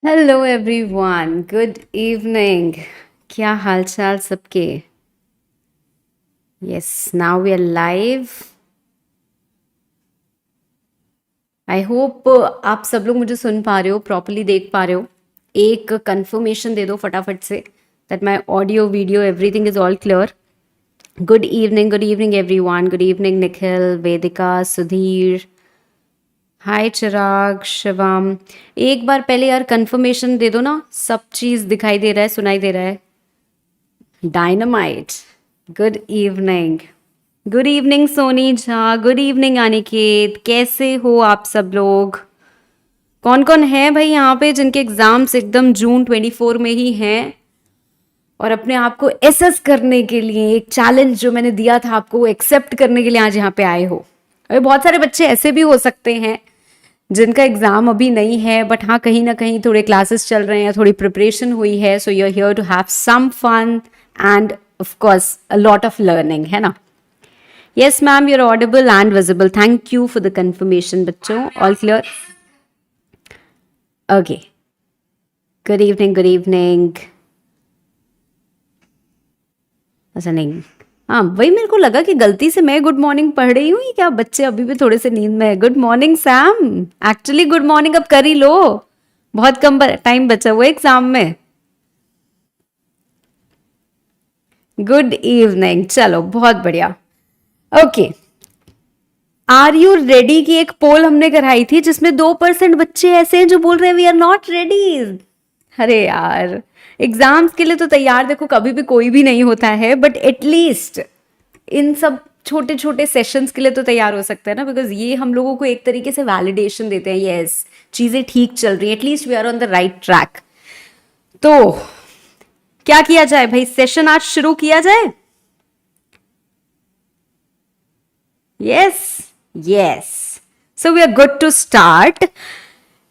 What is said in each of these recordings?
Hello everyone, good evening. क्या हाल चाल सबके? Yes, now we are live. I hope आप सब लोग मुझे सुन पा रहे हो, प्रॉपरली देख पा रहे हो। एक कंफर्मेशन दे दो फटाफट से that my audio video everything is all clear. Good evening everyone. Good evening Nikhil, Vedika, Sudhir, hi Chirag, Shivam. एक बार पहले यार कंफर्मेशन दे दो ना, सब चीज दिखाई दे रहा है, सुनाई दे रहा है। Dynamite. Good evening. Good evening Soni Jha, good evening Aniket, कैसे हो आप सब लोग? कौन कौन है भाई यहाँ पे जिनके एग्जाम्स एकदम जून 24 में ही हैं और अपने आप को एसेस करने के लिए एक चैलेंज जो मैंने दिया था आपको एक्सेप्ट करने के लिए आज यहाँ पे आए हो? अरे बहुत सारे बच्चे ऐसे भी हो सकते हैं जिनका एग्जाम अभी नहीं है, बट हाँ कहीं ना कहीं थोड़े क्लासेस चल रहे हैं, थोड़ी प्रिपरेशन हुई है, so you are here to have some fun and of course a lot of learning, है ना? Yes ma'am, you're audible and visible. Thank you for the confirmation बच्चों, all clear. Okay, good evening, good evening. ऐसा नहीं, हाँ वही मेरे को लगा कि गलती से मैं गुड मॉर्निंग पढ़ रही हूँ, क्या बच्चे अभी भी थोड़े से नींद में है? Good morning Sam. Actually good morning अब कर ही लो, बहुत कम टाइम बचा हुआ है एग्जाम में। गुड इवनिंग, चलो बहुत बढ़िया। ओके, आर यू रेडी की एक पोल हमने कराई थी जिसमें 2% बच्चे ऐसे हैं जो बोल रहे हैं वी आर नॉट रेडी। अरे यार, एग्जाम्स के लिए तो तैयार देखो कभी भी कोई भी नहीं होता है, बट एटलीस्ट इन सब छोटे छोटे सेशंस के लिए तो तैयार हो सकता है ना, बिकॉज ये हम लोगों को एक तरीके से वैलिडेशन देते हैं, यस चीजें ठीक चल रही हैं, at least we are on the right track. तो क्या किया जाए भाई, सेशन आज शुरू किया जाए? Yes, yes, so we are good to start.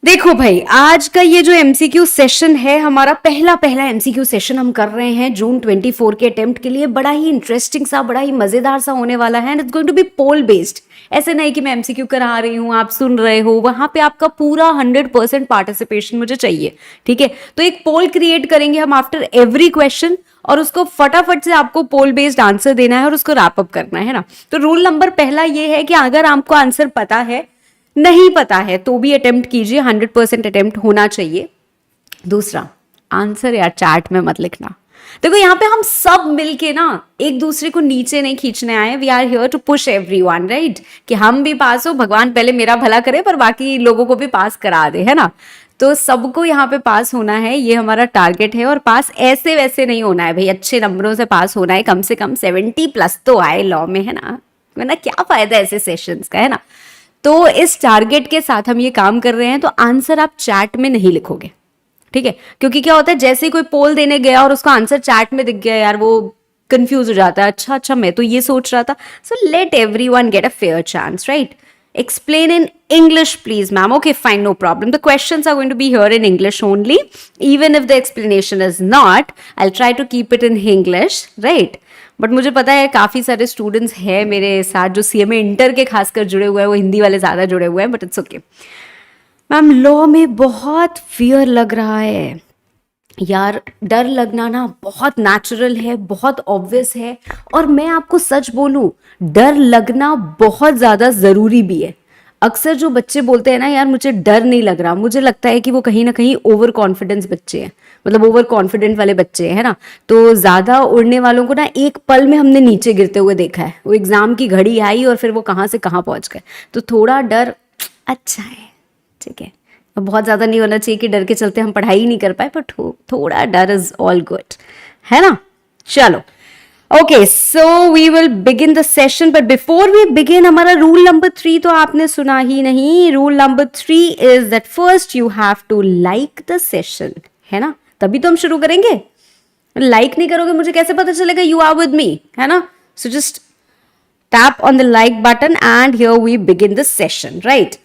देखो भाई, आज का ये जो एमसीक्यू सेशन है, हमारा पहला पहला एमसीक्यू सेशन हम कर रहे हैं जून 24 के अटेम्प्ट के लिए। बड़ा ही इंटरेस्टिंग सा, बड़ा ही मजेदार सा होने वाला है, and it's going to be poll based. ऐसे नहीं कि मैं एमसीक्यू करा रही हूँ आप सुन रहे हो, वहां पे आपका पूरा 100% पार्टिसिपेशन मुझे चाहिए, ठीक है? तो एक पोल क्रिएट करेंगे हम आफ्टर एवरी क्वेश्चन, और उसको फटाफट से आपको पोल बेस्ड आंसर देना है और उसको रैप अप करना है ना। तो रूल नंबर पहला ये है कि अगर आपको आंसर पता है, नहीं पता है तो भी अटेम्प्ट कीजिए, 100% अटेम्प्ट होना चाहिए। दूसरा, आंसर यार चैट में मत लिखना। देखो यहाँ पे हम सब मिलके ना एक दूसरे को नीचे नहीं खींचने आए, we are here to push everyone, right? कि हम भी पास हो, भगवान पहले मेरा भला करे पर बाकी लोगों को भी पास करा दे, है ना? तो सबको यहाँ पे पास होना है, ये हमारा टारगेट है। और पास ऐसे वैसे नहीं होना है भाई, अच्छे नंबरों से पास होना है, कम से कम 70+ तो आए लॉ में, है ना? वरना क्या फायदा ऐसे सेशंस का, है ना? तो इस टारगेट के साथ हम ये काम कर रहे हैं। तो आंसर आप चैट में नहीं लिखोगे, ठीक है? क्योंकि क्या होता है, जैसे ही कोई पोल देने गया और उसका आंसर चैट में दिख गया, यार वो कंफ्यूज हो जाता है। अच्छा अच्छा, मैं तो ये सोच रहा था। So let everyone get a fair chance, right? Explain in English, please, ma'am. Okay, fine, no problem. The questions are going to be here in English only. Even if the explanation is not, I'll try to keep it in English, right? But मुझे पता है काफ़ी सारे students हैं मेरे साथ जो CMA inter के खासकर जुड़े हुए हैं, वो हिंदी वाले ज़्यादा जुड़े हुए हैं, but it's okay. Ma'am, law में बहुत फियर लग रहा है यार। डर लगना ना बहुत नेचुरल है, बहुत ऑब्वियस है, और मैं आपको सच बोलूं, डर लगना बहुत ज़्यादा ज़रूरी भी है। अक्सर जो बच्चे बोलते हैं ना यार मुझे डर नहीं लग रहा, मुझे लगता है कि वो कहीं ना कहीं ओवर कॉन्फिडेंस बच्चे हैं, मतलब ओवर कॉन्फिडेंट वाले बच्चे हैं, है ना? तो ज़्यादा उड़ने वालों को ना एक पल में हमने नीचे गिरते हुए देखा है। वो एग्ज़ाम की घड़ी आई और फिर वो कहाँ से कहाँ पहुँच गए। तो थोड़ा डर अच्छा है, ठीक है? बहुत ज़्यादा नहीं होना चाहिए कि डर के चलते हम पढ़ाई ही नहीं कर पाए, पर थोड़ा डर इज ऑल गुड, है ना? चलो, okay, so we will begin the session, but before we begin, हमारा रूल नंबर 3 तो आपने सुना ही नहीं। Rule number 3 is that first you have to like the session, है ना? तभी तो हम शुरू करेंगे। लाइक नहीं करोगे मुझे कैसे पता चलेगा यू आर विद मी, है ना? So just tap on the like button and here we begin the session, right?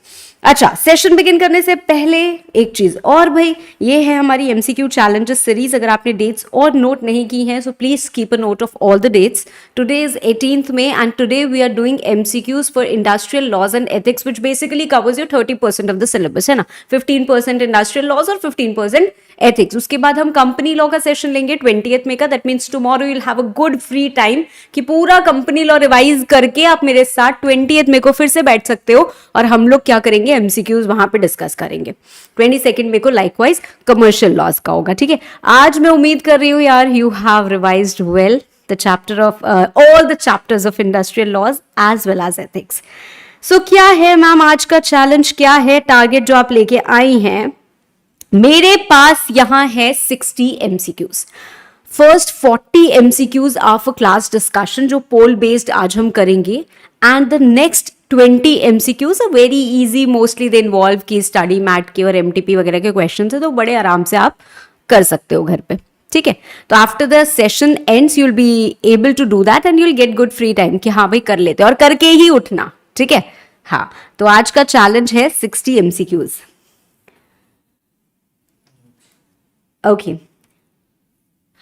अच्छा, सेशन बिगिन करने से पहले एक चीज और भाई, ये है हमारी एमसीक्यू चैलेंजेस सीरीज। अगर आपने डेट्स और नोट नहीं की हैं so please keep a note of all the dates. Today is 18th May and today we are doing MCQs for industrial laws and ethics which basically covers your 30% of the syllabus, है ना। 15% industrial laws और 15% ethics. उसके बाद हम company law का session लेंगे 20th May का। That means tomorrow you will have a good free time कि पूरा कंपनी लॉ रिवाइज करके आप मेरे साथ 20th May को फिर से बैठ सकते हो और हम लोग क्या करेंगे, एमसीक्यूज वहां पे डिस्कस करेंगे। 22nd May को लाइकवाइज कमर्शियल लॉज का होगा, ठीक है। आज मैं उम्मीद कर रही हूँ यार you have revised well the chapter of all the chapters of industrial laws as well as ethics. So क्या है मैम आज का चैलेंज, क्या है टारगेट जो आप लेके आई हैं? मेरे पास यहां है 60 MCQs. First 40 MCQs are for class discussion जो पोल बेस्ड आज हम करेंगे, and the next 20 MCQs are very easy, mostly they involve की स्टडी मैट के और एमटीपी वगैरह के क्वेश्चन है, तो बड़े आराम से आप कर सकते हो घर पे, ठीक है। तो after the session ends you will be able to do that and you will get good free time कि हाँ भाई कर लेते और करके ही उठना, ठीक है। हाँ, तो आज का चैलेंज है 60 एमसीक्यूज। ओके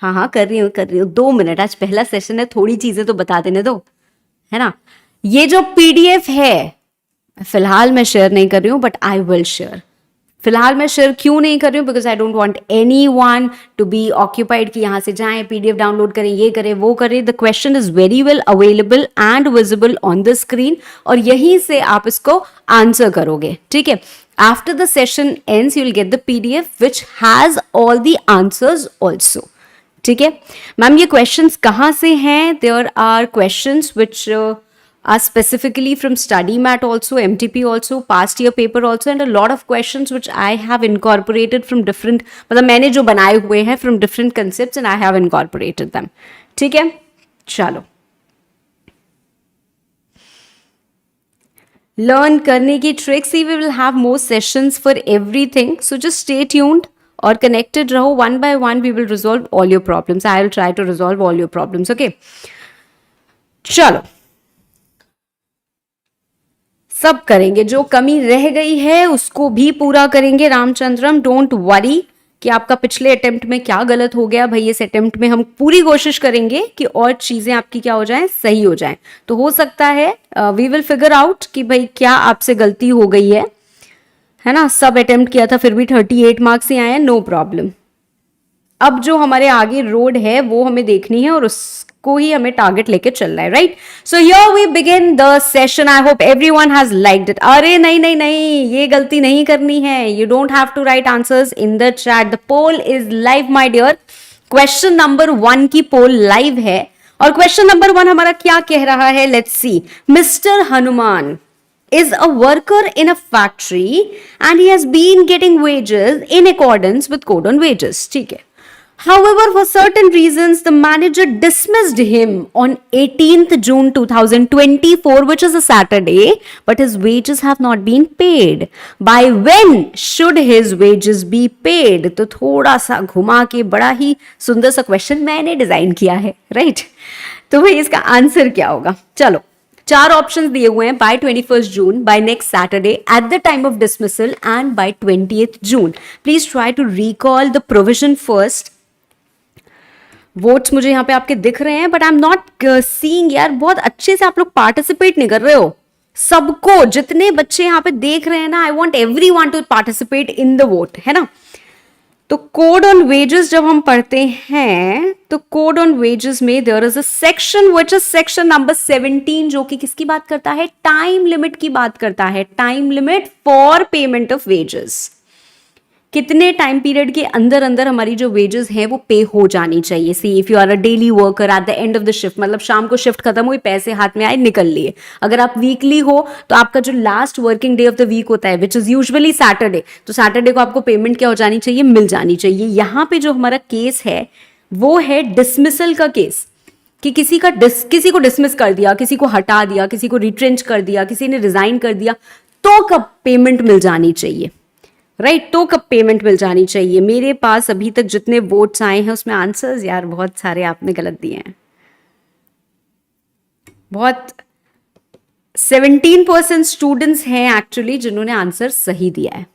हाँ हाँ कर रही हूँ 2 मिनट, आज पहला सेशन है, थोड़ी चीजें तो बता देने दो, है ना। ये जो पीडीएफ है फिलहाल मैं शेयर नहीं कर रही हूँ, बट आई विल शेयर। फिलहाल मैं शेयर क्यों नहीं कर रही हूँ? Because I don't want anyone to be occupied कि यहां से जाएं पीडीएफ डाउनलोड करें, ये करें वो करें। The question is very well available and visible on the screen और यहीं से आप इसको आंसर करोगे, ठीक है। After the session ends, you will get the PDF which has all the answers also. ठीक है मैम, ये क्वेश्चंस कहाँ से हैं? There are questions which are specifically from study mat also, MTP also, past year paper also, and a lot of questions which I have incorporated from different, मतलब मैंने जो बनाए हुए हैं from different concepts and I have incorporated them. ठीक है, चलो learn करने की ट्रिक्स ही, we will have more sessions for everything, so just stay tuned और कनेक्टेड रहो। One by one we will resolve all your problems, I will try to resolve all your problems, okay. चलो सब करेंगे, जो कमी रह गई है उसको भी पूरा करेंगे रामचंद्रम, डोंट वरी कि आपका पिछले अटेम्प्ट में क्या गलत हो गया भाई। इस अटेम्प्ट में हम पूरी कोशिश करेंगे कि और चीजें आपकी क्या हो जाएं, सही हो जाएं। तो हो सकता है वी विल फिगर आउट कि भाई क्या आपसे गलती हो गई है ना। सब अटेम्प्ट किया था फिर भी 38 मार्क्स ही आए हैं, नो प्रॉब्लम। अब जो हमारे आगे रोड है वो हमें देखनी है और उसको ही हमें टारगेट लेके चलना है, right. So here we begin the session. I hope everyone has liked it. अरे नहीं नहीं नहीं, ये गलती नहीं करनी है। You don't have to write answers in the chat, the poll is live my dear. Question number 1 की पोल लाइव है और क्वेश्चन नंबर 1 हमारा क्या कह रहा है, let's see. Mister Hanuman is a worker in a factory and he has been getting wages in accordance with code on wages, ठीक है। However, for certain reasons, the manager dismissed him on 18th June 2024, which is a Saturday, but his wages have not been paid. By when should his wages be paid? तो थोड़ा सा घुमा के बड़ा ही सुंदर सा क्वेश्चन मैंने डिजाइन किया है, राइट। तो भाई इसका आंसर क्या होगा? चलो 4 ऑप्शंस दिए हुए हैं, by 21st June, by next Saturday, at the time of dismissal and by 20th June. Please try to recall the provision first. Votes मुझे यहाँ पे आपके दिख रहे हैं but I am not seeing यार, बहुत अच्छे से आप लोग पार्टिसिपेट नहीं कर रहे हो। सबको, जितने बच्चे यहाँ पे देख रहे हैं ना, I want everyone to participate in the vote, है ना। तो कोड ऑन वेजेस जब हम पढ़ते हैं तो कोड ऑन वेजेस में there is a section which is section number 17, जो कि किसकी बात करता है? टाइम लिमिट की बात करता है। Time limit for payment of wages, कितने टाइम पीरियड के अंदर अंदर हमारी जो वेजेस है वो पे हो जानी चाहिए। See if you are a daily worker at the end of the shift, मतलब शाम को शिफ्ट खत्म हुई, पैसे हाथ में आए, निकल लिए। अगर आप वीकली हो तो आपका जो last working day of the week होता है विच इज यूजुअली सैटरडे, तो सैटरडे को आपको पेमेंट क्या हो जानी चाहिए? मिल जानी चाहिए। यहाँ पे जो हमारा केस है वो है डिसमिसल का केस, कि किसी को डिसमिस कर दिया, किसी को हटा दिया, किसी को रिट्रेंच कर दिया, किसी ने रिजाइन कर दिया, तो कब पेमेंट मिल जानी चाहिए, राइट। तो कब पेमेंट मिल जानी चाहिए? मेरे पास अभी तक जितने वोट्स आए हैं उसमें आंसर्स यार बहुत सारे आपने गलत दिए हैं। बहुत 17% स्टूडेंट्स हैं एक्चुअली जिन्होंने आंसर सही दिया है।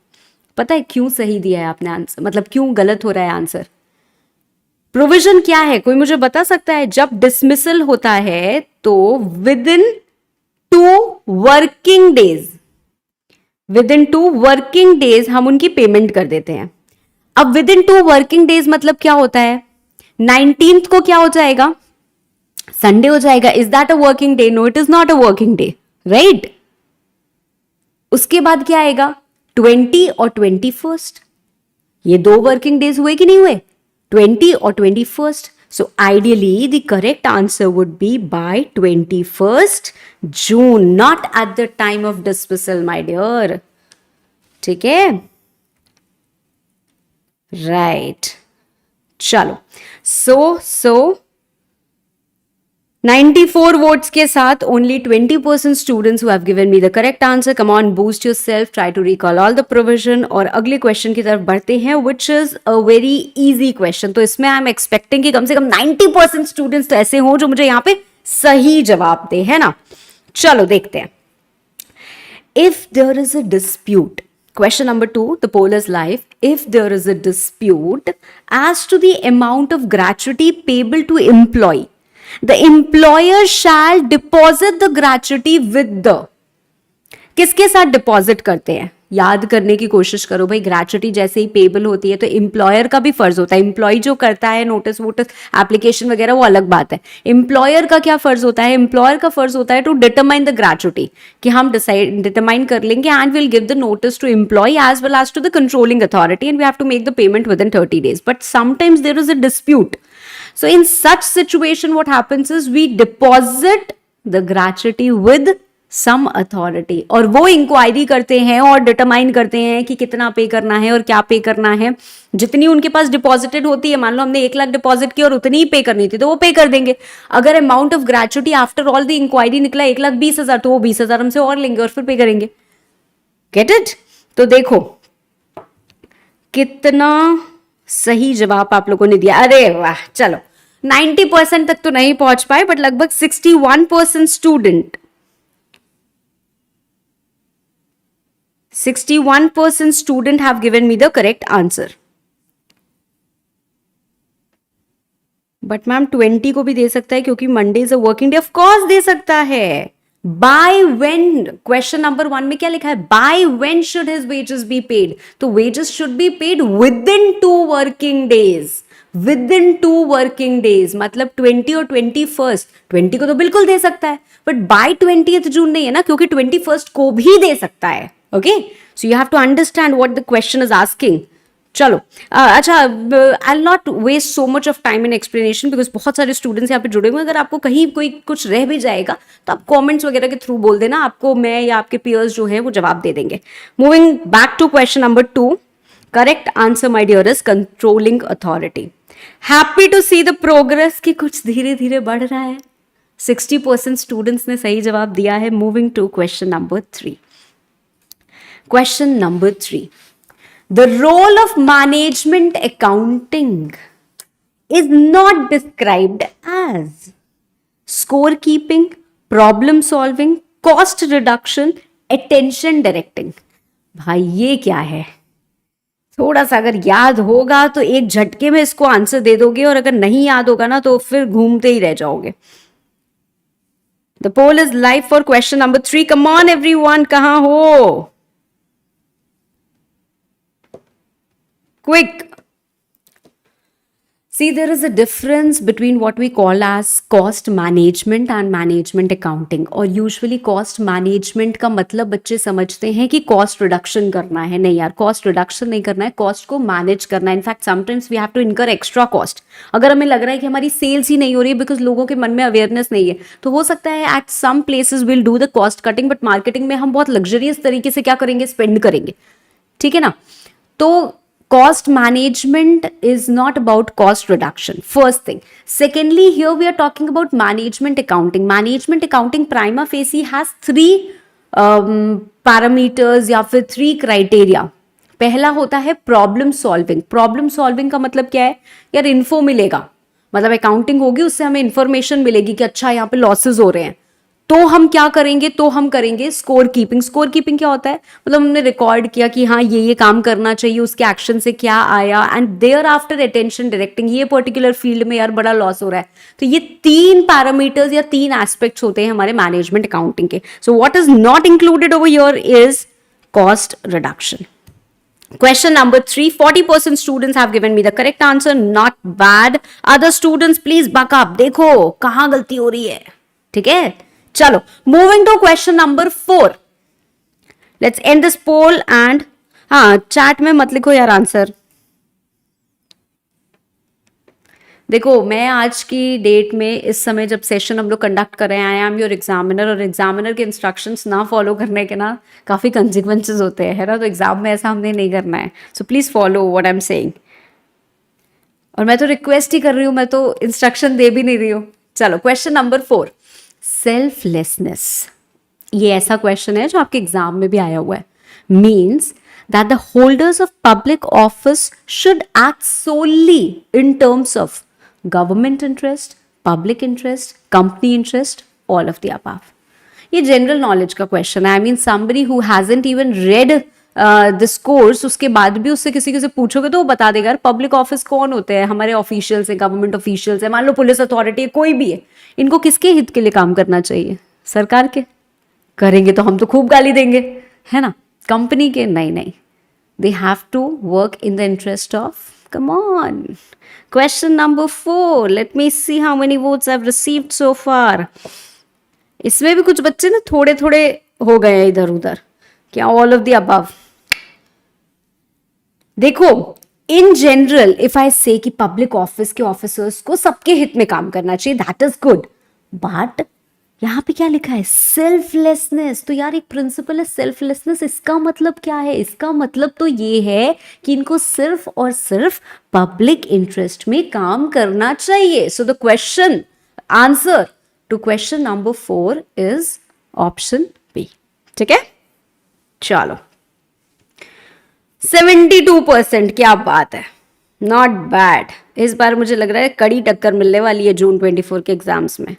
पता है क्यों सही दिया है आपने आंसर, मतलब क्यों गलत हो रहा है आंसर? प्रोविजन क्या है, कोई मुझे बता सकता है? जब डिसमिसल होता है तो with in 2 working days, within 2 working days हम उनकी पेमेंट कर देते हैं। अब विद इन 2 वर्किंग डेज मतलब क्या होता है? 19th को क्या हो जाएगा? संडे हो जाएगा। Is that a working day? No, it is not a working day, right? उसके बाद क्या आएगा? 20 और 21st, ये 2 वर्किंग डेज हुए कि नहीं हुए? 20 और 21st. So ideally the correct answer would be by 21st June, not at the time of dismissal, my dear. ठीक है, राइट। चलो, सो 94 वोट्स के साथ only 20% students who have given me the correct answer. Come on, boost yourself, try to recall all the provision. और अगले question की तरफ बढ़ते हैं, which is a very easy question. तो इसमें आई एम एक्सपेक्टिंग कि कम से कम 90% स्टूडेंट्स तो ऐसे हों जो मुझे यहाँ पे सही जवाब दे, है ना? चलो देखते हैं। If there is a dispute, question number 2, the poll is live. If there is a dispute as to the amount of gratuity payable to employee, the employer shall deposit the gratuity with the, किसके साथ deposit करते हैं? याद करने की कोशिश करो भाई, ग्रेचुटी जैसे ही पेबल होती है तो एम्प्लॉयर का भी फर्ज होता है। एम्प्लॉय जो करता है नोटिस वोटिस एप्लीकेशन वगैरह वो अलग बात है। एम्प्लॉयर का क्या फर्ज होता है? एम्प्लॉयर का फर्ज होता है टू डिटरमाइन द ग्रेचुटी, कि हम डिटरमाइन कर लेंगे and will give the notice to employ as well as to the controlling authority and we have to make the payment within 30 days. But sometimes there is a dispute. So in such situation, what happens is we deposit the gratuity with some authority, और वो inquiry करते हैं और determine करते हैं कि कितना पे करना है और क्या पे करना है। जितनी उनके पास डिपॉजिटेड होती है, मान लो हमने 1 लाख डिपॉजिट की और उतनी ही पे करनी थी तो वो पे कर देंगे। अगर amount of gratuity after all the inquiry निकला 1,20,000 तो वो 20,000 हमसे और लेंगे और फिर पे करेंगे। Get it? तो देखो कितना सही जवाब आप लोगों ने दिया। अरे वाह, चलो 90% तक तो नहीं पहुंच पाए बट लगभग 61% student have given me the correct answer. But ma'am 20 को भी दे सकता है क्योंकि Monday is a working day. Of course दे सकता है। बाय व्हेन, क्वेश्चन नंबर 1 में क्या लिखा है? By when should his wages be paid? तो wages should be paid within 2 working days, within 2 working days मतलब 20 और 21st। 20 को तो बिल्कुल दे सकता है बट बाय 20th जून नहीं है ना, क्योंकि 21st को भी दे सकता है। Okay, so you have to understand what the question is asking. चलो अच्छा, I not waste so much of time in explanation because बहुत सारे स्टूडेंट्स यहाँ पे जुड़े हुए हैं। अगर आपको कहीं कोई कुछ रह भी जाएगा तो आप कमेंट्स वगैरह के थ्रू बोल देना, आपको मैं या आपके पीयर्स जो है वो जवाब दे देंगे। Moving back to question number 2, correct answer my dear is controlling authority. Happy to see the progress कि कुछ धीरे धीरे बढ़ रहा है। 60% स्टूडेंट्स ने सही जवाब दिया है। Moving to question number 3। Question number 3, the role of management accounting is not described as scorekeeping, problem solving, cost reduction, attention directing. भाई ये क्या है? थोड़ा सा अगर याद होगा तो एक झटके में इसको आंसर दे दोगे और अगर नहीं याद होगा ना तो फिर घूमते ही रह जाओगे। The poll is live for question number 3. Come on everyone, कहां हो? Quick. See, there is a difference between what we call as cost management and management accounting. और usually cost management का मतलब बच्चे समझते हैं कि cost reduction करना है। नहीं यार, cost reduction नहीं करना है, cost को manage करना है। In fact, sometimes we have to incur extra cost. अगर हमें लग रहा है कि हमारी sales ही नहीं हो रही है because लोगों के मन में awareness नहीं है, तो हो सकता है at some places we'll do the cost cutting, but marketing में हम बहुत luxurious तरीके से क्या करेंगे? Spend करेंगे। ठीक है ना? तो cost management is not about cost reduction, first thing. Secondly, here we are talking about management accounting. Management accounting prima facie has 3 parameters या फिर 3 criteria. पहला होता है प्रॉब्लम सॉल्विंग। प्रॉब्लम सॉल्विंग का मतलब क्या है? यार इन्फो मिलेगा, मतलब अकाउंटिंग होगी उससे हमें इंफॉर्मेशन मिलेगी कि अच्छा यहाँ पे लॉसेस हो रहे हैं तो हम क्या करेंगे, तो हम करेंगे स्कोर कीपिंग। स्कोर कीपिंग क्या होता है, मतलब हमने रिकॉर्ड किया कि हाँ ये काम करना चाहिए, उसके एक्शन से क्या आया, and thereafter attention directing, ये पर्टिकुलर फील्ड में यार बड़ा लॉस हो रहा है। तो ये 3 पैरामीटर्स या 3 एस्पेक्ट्स होते हैं हमारे मैनेजमेंट अकाउंटिंग के। सो what is not included over here is cost reduction. Question number 3, 40% students have given me the correct answer. Not bad. Other students, please buck up. देखो कहां गलती हो रही है. ठीक है, चलो moving to question number 4. Let's end this poll and हाँ चैट में मत लिखो यार आंसर. देखो मैं आज की डेट में इस समय जब सेशन हम लोग कंडक्ट कर रहे हैं, आई एम योर एग्जामिनर, और एग्जामिनर के इंस्ट्रक्शंस ना फॉलो करने के ना काफ़ी कंसिक्वेंसेस होते हैं, है ना. तो एग्जाम में ऐसा हमने नहीं करना है. So please follow what I am saying. और मैं तो रिक्वेस्ट ही कर रही हूँ, मैं तो इंस्ट्रक्शन दे भी नहीं रही हूँ. चलो क्वेश्चन नंबर 4, सेल्फलेसनेस. ये ऐसा क्वेश्चन है जो आपके एग्जाम में भी आया हुआ है. Means that the holders of public office should act solely in terms of government interest, public interest, company interest, all of the above. ये जनरल नॉलेज का क्वेश्चन है. I mean somebody who hasn't even read this course, उसके बाद भी उससे किसी से पूछोगे तो वो बता देगा यार पब्लिक ऑफिस कौन होते हैं, हमारे ऑफिशियल्स हैं, गवर्नमेंट ऑफिशियल्स हैं, मान लो पुलिस अथॉरिटी है, कोई भी है, इनको किसके हित के लिए काम करना चाहिए, सरकार के. करेंगे तो हम तो खूब गाली देंगे, है ना. कंपनी के नहीं, they have to work in the interest of, come on. Question number 4, let me see how many votes I've received so far. इसमें भी कुछ बच्चे ना थोड़े थोड़े हो गए हैं इधर उधर, क्या ऑल ऑफ द अबव. देखो इन जनरल इफ आई से कि पब्लिक ऑफिस के ऑफिसर्स को सबके हित में काम करना चाहिए, दैट इज गुड. बट यहां पे क्या लिखा है, सेल्फलेसनेस. तो यार एक प्रिंसिपल है सेल्फलेसनेस, इसका मतलब क्या है, इसका मतलब तो ये है कि इनको सिर्फ और सिर्फ पब्लिक इंटरेस्ट में काम करना चाहिए. So the question answer to question number 4 is option B. ठीक है, चलो 72%, क्या बात है, नॉट बैड. इस बार मुझे लग रहा है कड़ी टक्कर मिलने वाली है जून 24 के एग्जाम्स में.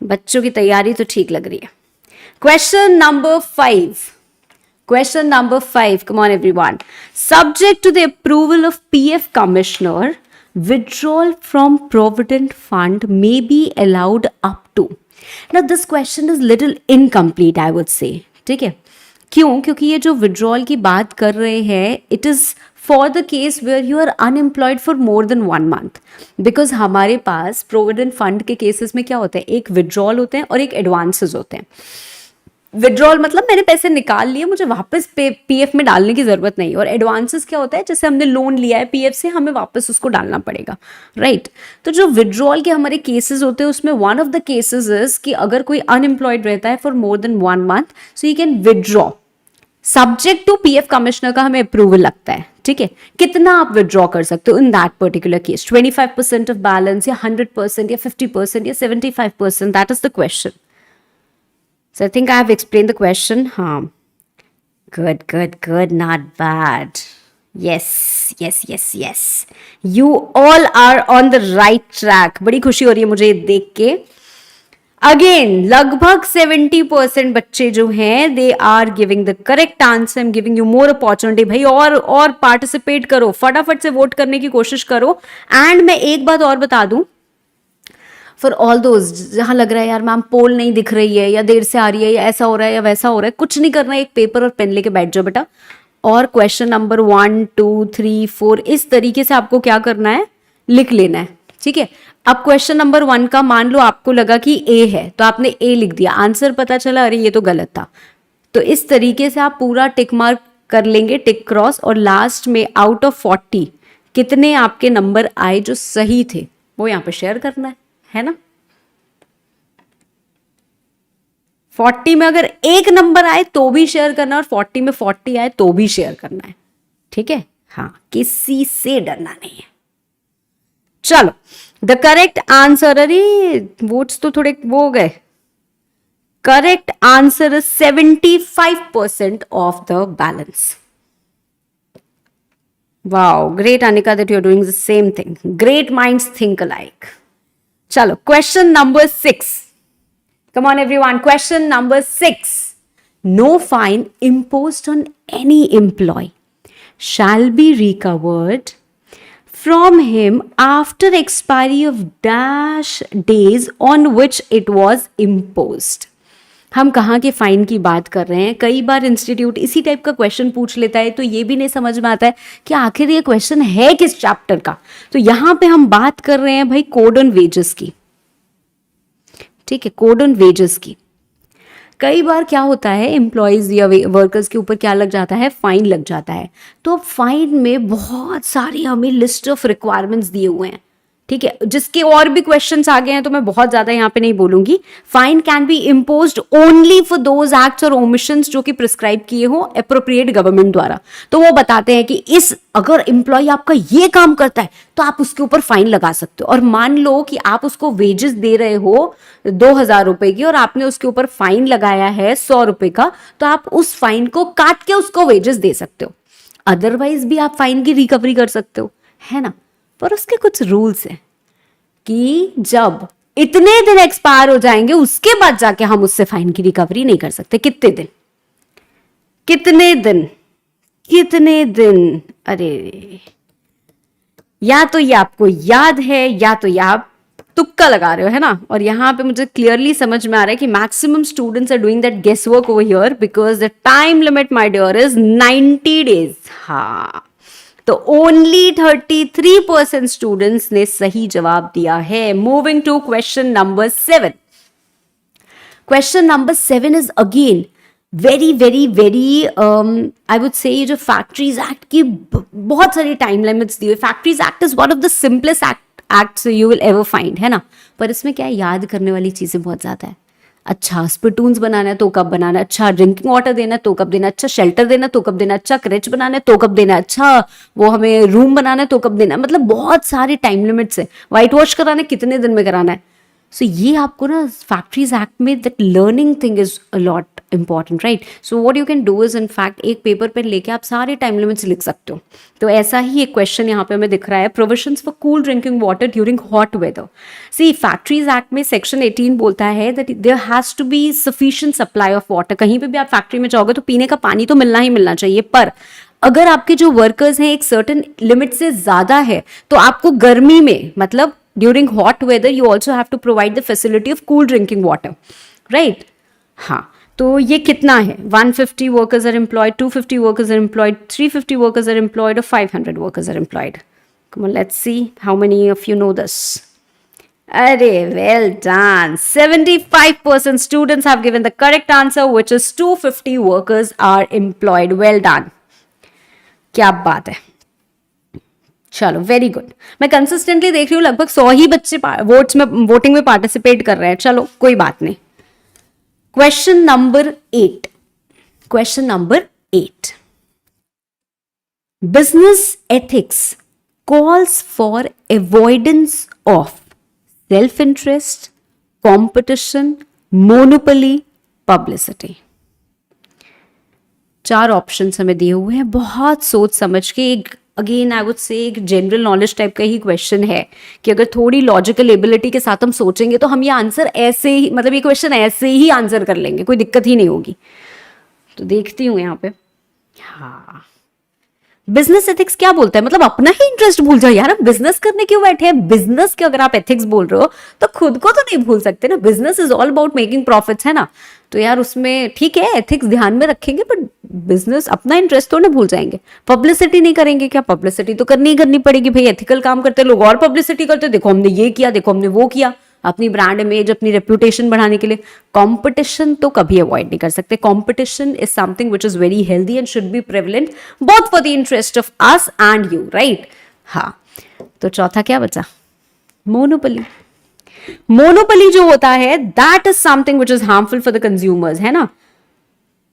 बच्चों की तैयारी तो ठीक लग रही है. Question number 5. Question number 5. Come on, everyone. Subject to the approval of PF Commissioner, withdrawal from Provident Fund may be allowed up to. Now, this question is little incomplete, I would say. ठीक है, क्यों? क्योंकि ये जो withdrawal की बात कर रहे हैं, it is for the case where you are unemployed for more than 1 month. Because हमारे पास Provident Fund के केसेस में क्या होता है, एक withdrawal होते हैं और एक advances होते हैं. विड्रॉल मतलब मैंने पैसे निकाल लिए, मुझे वापस पीएफ में डालने की जरूरत नहीं. और एडवांसेस क्या होता है, जैसे हमने लोन लिया है पीएफ से, हमें वापस उसको डालना पड़ेगा, राइट. तो जो विड्रॉल के हमारे केसेस होते हैं उसमें one of the cases is कि अगर कोई अनएम्प्लॉयड रहता है for more than 1 month, so you can withdraw subject to PF commissioner का हमें अप्रूवल लगता है. ठीक है, कितना आप विड्रॉ कर सकते हो in that particular case, 25% of balance या 100% या 50% या 75%, that is the question. So I think I have explained the question. Good, not bad. Yes. You all are on the right track. बड़ी खुशी हो रही है मुझे ये देख के. Again, लगभग 70% बच्चे जो हैं, they are giving the correct answer. I'm giving you more opportunity. भाई और participate करो, फटाफट से वोट करने की कोशिश करो. And मैं एक बात और बता दूं, फॉर ऑल दोज जहां लग रहा है यार मैम पोल नहीं दिख रही है, या देर से आ रही है, या ऐसा हो रहा है या वैसा हो रहा है, कुछ नहीं करना है, एक पेपर और पेन लेके बैठ जाओ बेटा, और क्वेश्चन नंबर 1 2 3 4 इस तरीके से आपको क्या करना है, लिख लेना है. ठीक है, अब क्वेश्चन नंबर 1 का मान लो आपको लगा कि ए है, तो आपने ए लिख दिया, आंसर पता चला अरे ये तो गलत था, तो इस तरीके से आप पूरा टिक मार्क कर लेंगे, टिक क्रॉस, और लास्ट में आउट ऑफ 40 कितने आपके नंबर आए जो सही थे वो यहाँ पे शेयर करना है ना. 40 में अगर एक नंबर आए तो भी शेयर करना, और 40 में 40 आए तो भी शेयर करना है. ठीक है, हाँ, किसी से डरना नहीं है. चलो, द करेक्ट आंसर, अरे वोट्स तो थोड़े वो हो गए, correct answer is 75% of the balance. Wow, great Anika that you are doing the same thing. Great minds think alike. चलो, question number 6. Come on, everyone. Question number 6. No fine imposed on any employee shall be recovered from him after expiry of dash days on which it was imposed. हम कहाँ के fine की बात कर रहे हैं? कई बार इंस्टीट्यूट इसी टाइप का क्वेश्चन पूछ लेता है, तो ये भी नहीं समझ में आता है कि आखिर ये क्वेश्चन है किस चैप्टर का. तो यहां पे हम बात कर रहे हैं भाई कोड ऑन वेजेस की. ठीक है, कोड ऑन वेजेस की. कई बार क्या होता है, एम्प्लॉयज या वर्कर्स के ऊपर क्या लग जाता है, फाइन लग जाता है. तो फाइन में बहुत सारी हमें लिस्ट ऑफ रिक्वायरमेंट्स दिए हुए हैं. ठीक है, जिसके और भी क्वेश्चंस आ गए हैं तो मैं बहुत ज्यादा यहाँ पे नहीं बोलूंगी. Fine can be imposed only for those acts और ओमिशंस जो कि प्रिस्क्राइब किए हो एप्रोप्रिएट गवर्नमेंट द्वारा. तो वो बताते हैं कि इस अगर एम्प्लॉय आपका ये काम करता है तो आप उसके ऊपर फाइन लगा सकते हो. और मान लो कि आप उसको वेजेस दे रहे हो 2,000 रुपए की और आपने उसके ऊपर फाइन लगाया है 100 रुपए का, तो आप उस फाइन को काट के उसको वेजेस दे सकते हो. अदरवाइज भी आप फाइन की रिकवरी कर सकते हो, है ना. पर उसके कुछ रूल्स हैं कि जब इतने दिन एक्सपायर हो जाएंगे उसके बाद जाके हम उससे फाइन की रिकवरी नहीं कर सकते. कितने दिन, कितने दिन, कितने दिन? अरे या तो ये आपको याद है या तो ये आप तुक्का लगा रहे हो, है ना. और यहां पे मुझे क्लियरली समझ में आ रहा है कि maximum students are doing that guess work over here because the time limit my dear is 90 days. हाँ, तो ओनली 33% स्टूडेंट्स ने सही जवाब दिया है. Moving to question number 7. Question number 7 is again very very very I would say ये जो factories act की बहुत सारी टाइम लिमिट्स दी हुई. Factories act is one of the simplest acts you will ever find, है ना. पर इसमें क्या है, याद करने वाली चीजें बहुत ज्यादा है. अच्छा स्पिटून्स बनाना है तो कब बनाना है, अच्छा ड्रिंकिंग वाटर देना है तो कब देना, अच्छा शेल्टर देना तो कब देना, अच्छा क्रेच बनाना है तो कब देना, अच्छा वो हमें रूम बनाना है तो कब देना. मतलब बहुत सारे टाइम लिमिट्स है. व्हाइट वॉश कराना है कितने दिन में कराना है. सो ये आपको ना फैक्ट्रीज एक्ट में that learning thing is a lot important, right. So what you can do is in fact एक पेपर पे लेके आप सारे टाइम लिमिट्स लिख सकते हो. तो ऐसा ही एक क्वेश्चन यहाँ पे हमें दिख रहा है. Provisions for cool drinking water during hot weather. See factories act में सेक्शन 18 बोलता है that there has to be sufficient supply of water. कहीं पे भी आप फैक्ट्री में जाओगे तो पीने का पानी तो मिलना ही मिलना चाहिए. पर अगर आपके जो वर्कर्स हैं एक सर्टेन लिमिट से ज्यादा है तो आपको गर्मी में मतलब during hot weather you also have to provide the facility of cool drinking water, right. हाँ, तो ये कितना है, 150 workers are employed, 250 workers are employed, 350 workers are employed और 500 workers are employed. Come on, let's see how many of you know this. Arey, well done. 75% students have given the correct answer, which is 250 workers are employed. Well done. क्या बात है. चलो very good. मैं consistently देख रही हूँ लगभग 100 ही बच्चे वोटिंग में पार्टिसिपेट कर रहे हैं. चलो कोई बात नहीं. Question number 8. Question number 8. Business ethics calls for avoidance of self-interest, competition, monopoly, publicity. 4 options हमें दिए हुए हैं. बहुत सोच समझ के एक अगेन आई वुड से एक जनरल नॉलेज टाइप का ही क्वेश्चन है कि अगर थोड़ी लॉजिकल एबिलिटी के साथ हम सोचेंगे तो हम ये आंसर ऐसे ही मतलब ये क्वेश्चन ऐसे ही आंसर कर लेंगे, कोई दिक्कत ही नहीं होगी. तो देखती हूँ यहाँ पे. हाँ, बिजनेस एथिक्स क्या बोलता है, मतलब अपना ही इंटरेस्ट भूल जाओ यार. हम बिजनेस करने क्यों बैठे हैं. बिजनेस के अगर आप एथिक्स बोल रहे हो तो खुद को तो नहीं भूल सकते ना. Business is all about making profits, है ना. तो यार उसमें ठीक है एथिक्स ध्यान में रखेंगे बट बिजनेस अपना इंटरेस्ट तो नहीं भूल जाएंगे. पब्लिसिटी नहीं करेंगे क्या, पब्लिसिटी तो करनी ही करनी पड़ेगी भाई. एथिकल काम करते लोग और पब्लिसिटी करते, देखो हमने ये किया, देखो हमने वो किया, अपनी ब्रांड इमेज अपनी रेप्यूटेशन बढ़ाने के लिए. कंपटीशन तो कभी अवॉइड नहीं कर सकते. Competition is something which is very healthy and should be prevalent both for the interest of us and you, right. हाँ, तो चौथा क्या बचा, मोनोपोली. मोनोपोली जो होता है that is something which is harmful for the consumers, है ना.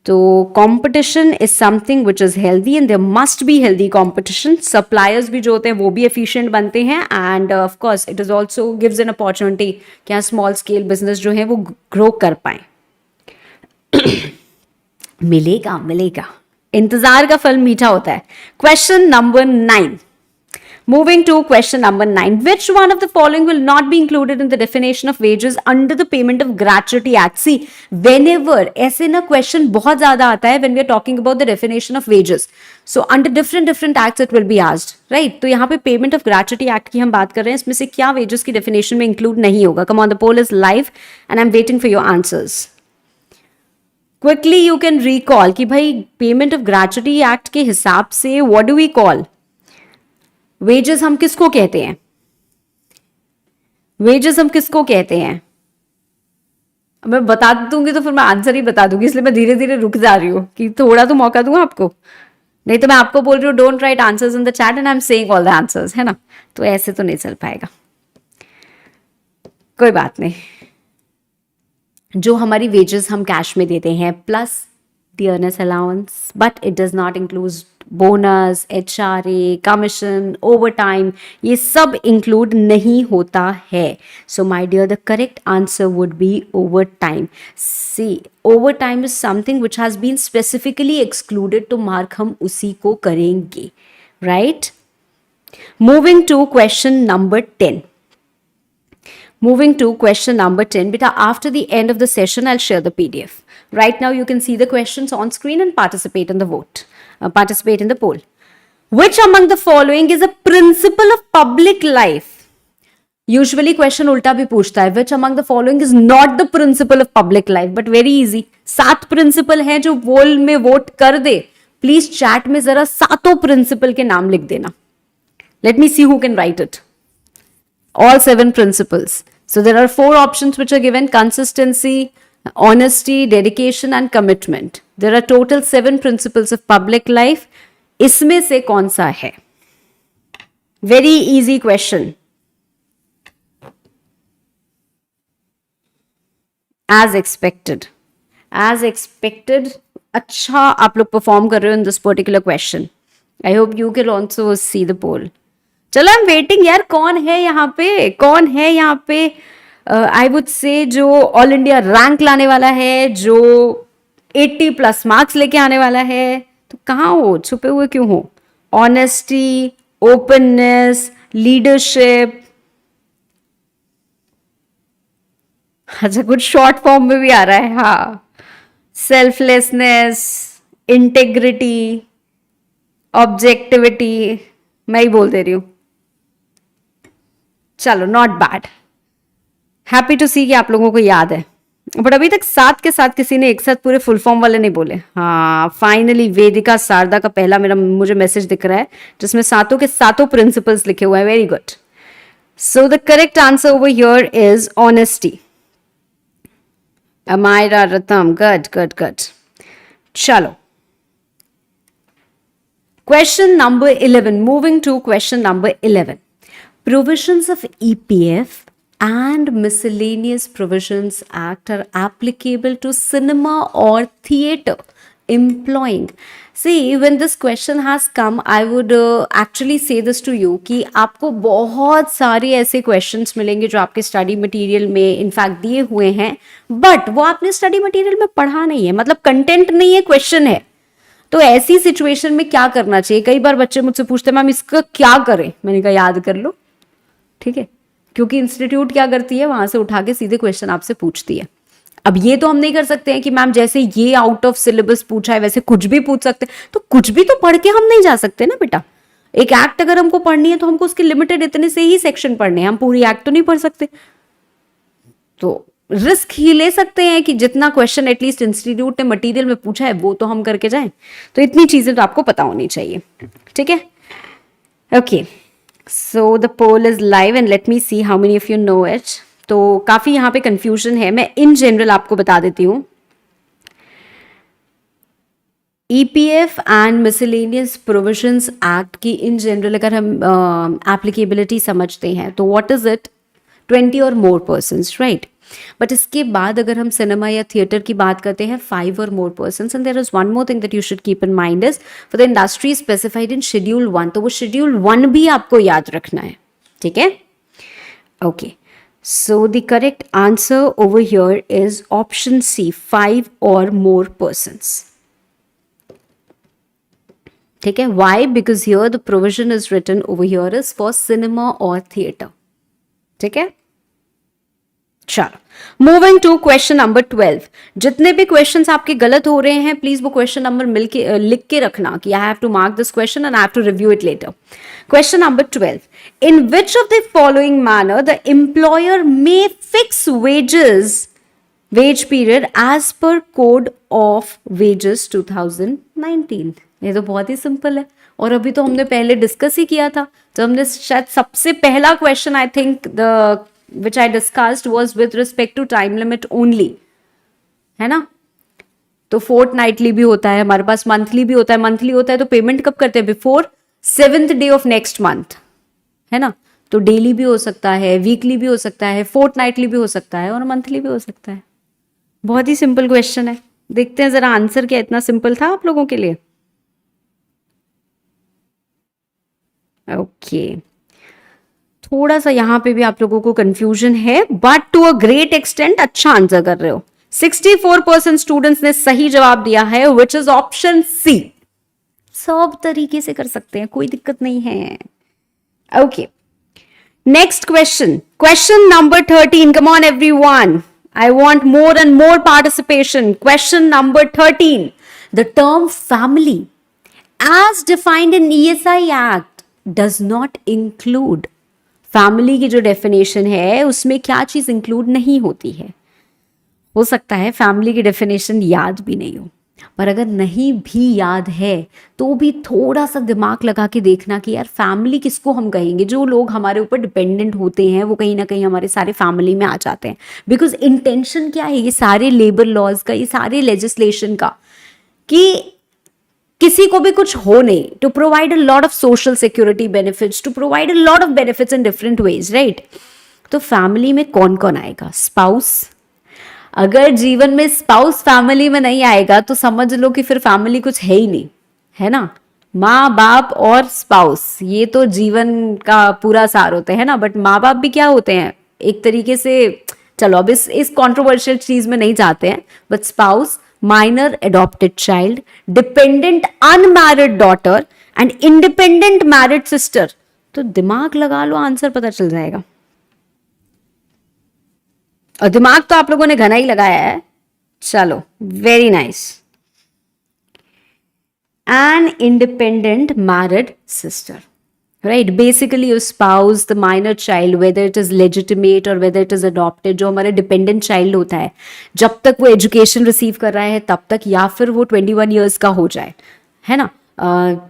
तो competition is something which is healthy and there must be healthy competition. Suppliers भी जो होते हैं वो भी एफिशिएंट बनते हैं and of course it is also gives an opportunity कि यहाँ स्मॉल स्केल बिजनेस जो है वो ग्रो कर पाए. मिलेगा मिलेगा, इंतजार का फल मीठा होता है. Question number 9. Moving to question number 9. Which one of the following will not be included in the definition of wages under the Payment of Gratuity Act? See, whenever ऐसे ना question बहुत ज़्यादा आता है when we are talking about the definition of wages. So under different acts it will be asked, right? तो यहाँ पे Payment of Gratuity Act की हम बात कर रहे हैं, इसमें से क्या wages की definition में include नहीं होगा? Come on, the poll is live and I'm waiting for your answers. Quickly you can recall कि भाई Payment of Gratuity Act के हिसाब से what do we call? Wages हम किसको कहते हैं? वेजेस हम किसको कहते हैं? मैं बता दूंगी तो फिर मैं आंसर ही बता दूंगी, इसलिए मैं धीरे धीरे रुक जा रही हूँ कि थोड़ा तो मौका दूंगा आपको, नहीं तो मैं आपको बोल रही हूँ don't write answers in the chat and I am saying all the answers, है ना? तो ऐसे तो नहीं चल पाएगा, कोई बात नहीं। जो हमारी वेजेस हम कैश में देते हैं plus the earners allowance, but it does not include bonus, HRA, commission, overtime, ये सब इंक्लूड नहीं होता है। So my dear, the correct answer would be overtime. See, overtime is something which has been specifically excluded, तो mark हम उसी को करेंगे, right? Moving to question number 10. Moving to question number 10. Beta, after the end of the session, I'll share the PDF. Right now, you can see the questions on screen and participate in the vote. Participate in the poll. Which among the following is a principle of public life? Usually question उल्टा भी पूछता है. Which among the following is not the principle of public life? But very easy. 7 principal हैं जो पोल में vote कर दे. Please chat में जरा 7 प्रिंसिपल के नाम लिख देना. Let me see who can write it. All 7 principles. So there are 4 options which are given: consistency, honesty, dedication and commitment. There are total 7 principles of public life. इसमें से कौन सा है? Very easy question. As expected. As expected. अच्छा आप लोग perform कर रहे हो in this particular question. I hope you can also see the poll. चलो आई एम वेटिंग यार, कौन है यहाँ पे? कौन है यहाँ पे? आई वुड से जो ऑल इंडिया रैंक लाने वाला है, जो 80 प्लस मार्क्स लेके आने वाला है, तो कहाँ हो? छुपे हुए क्यों हो? ऑनेस्टी, ओपननेस, लीडरशिप, अच्छा कुछ शॉर्ट फॉर्म में भी आ रहा है, हाँ, सेल्फलेसनेस, इंटेग्रिटी, ऑब्जेक्टिविटी, मैं ही बोल दे रही हूं। चलो, नॉट बैड, हैप्पी टू सी कि आप लोगों को याद है। बट अभी तक साथ के साथ किसी ने एक साथ पूरे फुल फॉर्म वाले नहीं बोले। हाँ, फाइनली वेदिका शारदा का पहला मुझे मैसेज दिख रहा है जिसमें सातों के सातों प्रिंसिपल्स लिखे हुए हैं। Very good. So the correct answer over here is honesty. Amayra Ratam, good good good. चलो, question number 11. Moving to question number 11. Provisions of EPF and Miscellaneous Provisions Act are applicable to cinema or theatre employing. See, when this question has come, I would actually say this to you कि आपको बहुत सारे ऐसे questions मिलेंगे जो आपके study material में in fact दिए हुए हैं, बट वो आपने स्टडी मटेरियल में पढ़ा नहीं है, मतलब कंटेंट नहीं है, क्वेश्चन है। तो ऐसी सिचुएशन में क्या करना चाहिए? कई बार बच्चे मुझसे पूछते हैं मैम इसका क्या करें? मैंने कहा याद कर लो, ठीक है, क्योंकि इंस्टीट्यूट क्या करती है, वहां से उठा के सीधे क्वेश्चन आपसे पूछती है। अब ये तो हम नहीं कर सकते हैं कि मैम जैसे ये आउट ऑफ सिलेबस पूछा है वैसे कुछ भी पूछ सकते हैं, तो कुछ भी तो पढ़ के हम नहीं जा सकते ना बेटा। एक एक्ट अगर हमको पढ़नी है तो हमको उसके लिमिटेड इतने से ही सेक्शन पढ़ने हैं, हम पूरी एक्ट तो नहीं पढ़ सकते। तो रिस्क ही ले सकते हैं कि जितना क्वेश्चन एटलीस्ट इंस्टीट्यूट ने मटेरियल में पूछा है वो तो हम करके जाएं। तो इतनी चीजें तो आपको पता होनी चाहिए, ठीक है? Okay, so the poll is live and let me see how many of you know it. तो काफी यहाँ पे कंफ्यूजन है, मैं इन जनरल आपको बता देती हूँ। EPF and miscellaneous provisions act की इन जनरल अगर हम एप्लीकेबिलिटी समझते हैं तो व्हाट इज इट? 20 और मोर पर्सन्स, राइट? बट इसके बाद अगर हम सिनेमा या थिएटर की बात करते हैं 5 और more persons. And there is one more thing that you should keep in mind is for the industry specified in schedule 1। तो वो शेड्यूल 1 भी आपको याद रखना है, ठीक है? Okay, so the correct answer over here is option C, 5 और मोर पर्सन्स। ठीक है, why? Because here the provision is written over here is for cinema और थिएटर. ठीक है, चलो मूविंग टू क्वेश्चन नंबर 12. जितने भी क्वेश्चंस आपके गलत हो रहे हैं प्लीज वो क्वेश्चन नंबर मिलके लिख के रखना कि I have to mark this question and I have to review it later. Question number 12. In which of the following manner the employer may fix wage period as per code of wages 2019? ये तो बहुत ही simple है और अभी तो हमने पहले discuss ही किया था. तो हमने शायद सबसे पहला question I think the which I discussed was with respect to time limit only, है ना. तो फोर्टनाइटली भी होता है हमारे पास, मंथली भी होता है. मंथली होता है तो पेमेंट कब करते हैं? Before 7th day of next month, है ना. तो डेली भी हो सकता है, वीकली भी हो सकता है, फोर्टनाइटली भी हो सकता है और मंथली भी हो सकता है. बहुत ही सिंपल क्वेश्चन है. देखते हैं जरा आंसर क्या इतना सिंपल था आप लोगों के लिए. ओके थोड़ा सा यहां पे भी आप लोगों को कंफ्यूजन है but to a great extent अच्छा आंसर कर रहे हो. 64% स्टूडेंट्स ने सही जवाब दिया है विच इज ऑप्शन सी. सब तरीके से कर सकते हैं, कोई दिक्कत नहीं है. Okay next question, question number 13. Come on everyone, I want more and more participation. Question number 13. The term family as defined in ESI Act does not include. Family की जो डेफिनेशन है उसमें क्या चीज इंक्लूड नहीं होती है. हो सकता है फैमिली की डेफिनेशन याद भी नहीं हो, पर अगर नहीं भी याद है तो भी थोड़ा सा दिमाग लगा के देखना कि यार फैमिली किसको हम कहेंगे. जो लोग हमारे ऊपर डिपेंडेंट होते हैं वो कहीं ना कहीं हमारे सारे फैमिली में आ जाते हैं. बिकॉज इंटेंशन क्या है ये सारे लेबर लॉज का, ये सारे लेजिस्लेशन का, कि किसी को भी कुछ हो नहीं, to provide a lot of social security benefits, to provide a lot of benefits in different ways, right. तो फैमिली में कौन कौन आएगा? स्पाउस. अगर जीवन में स्पाउस फैमिली में नहीं आएगा तो समझ लो कि फिर फैमिली कुछ है ही नहीं, है ना. माँ बाप और स्पाउस ये तो जीवन का पूरा सार होते हैं ना. बट माँ बाप भी क्या होते हैं एक तरीके से. चलो अब इस कॉन्ट्रोवर्शियल चीज में नहीं जाते हैं. But spouse, minor adopted child, dependent unmarried daughter and independent married sister. तो दिमाग लगा लो आंसर पता चल जाएगा. और दिमाग तो आप लोगों ने घना ही लगाया है. चलो very nice. An independent married sister, right? Basically your spouse, the minor child, whether it is legitimate or whether it is adopted, जो हमारे डिपेंडेंट चाइल्ड होता है जब तक वो एजुकेशन रिसीव कर रहा है तब तक, या फिर वो 21 ईयर्स का हो जाए, है ना,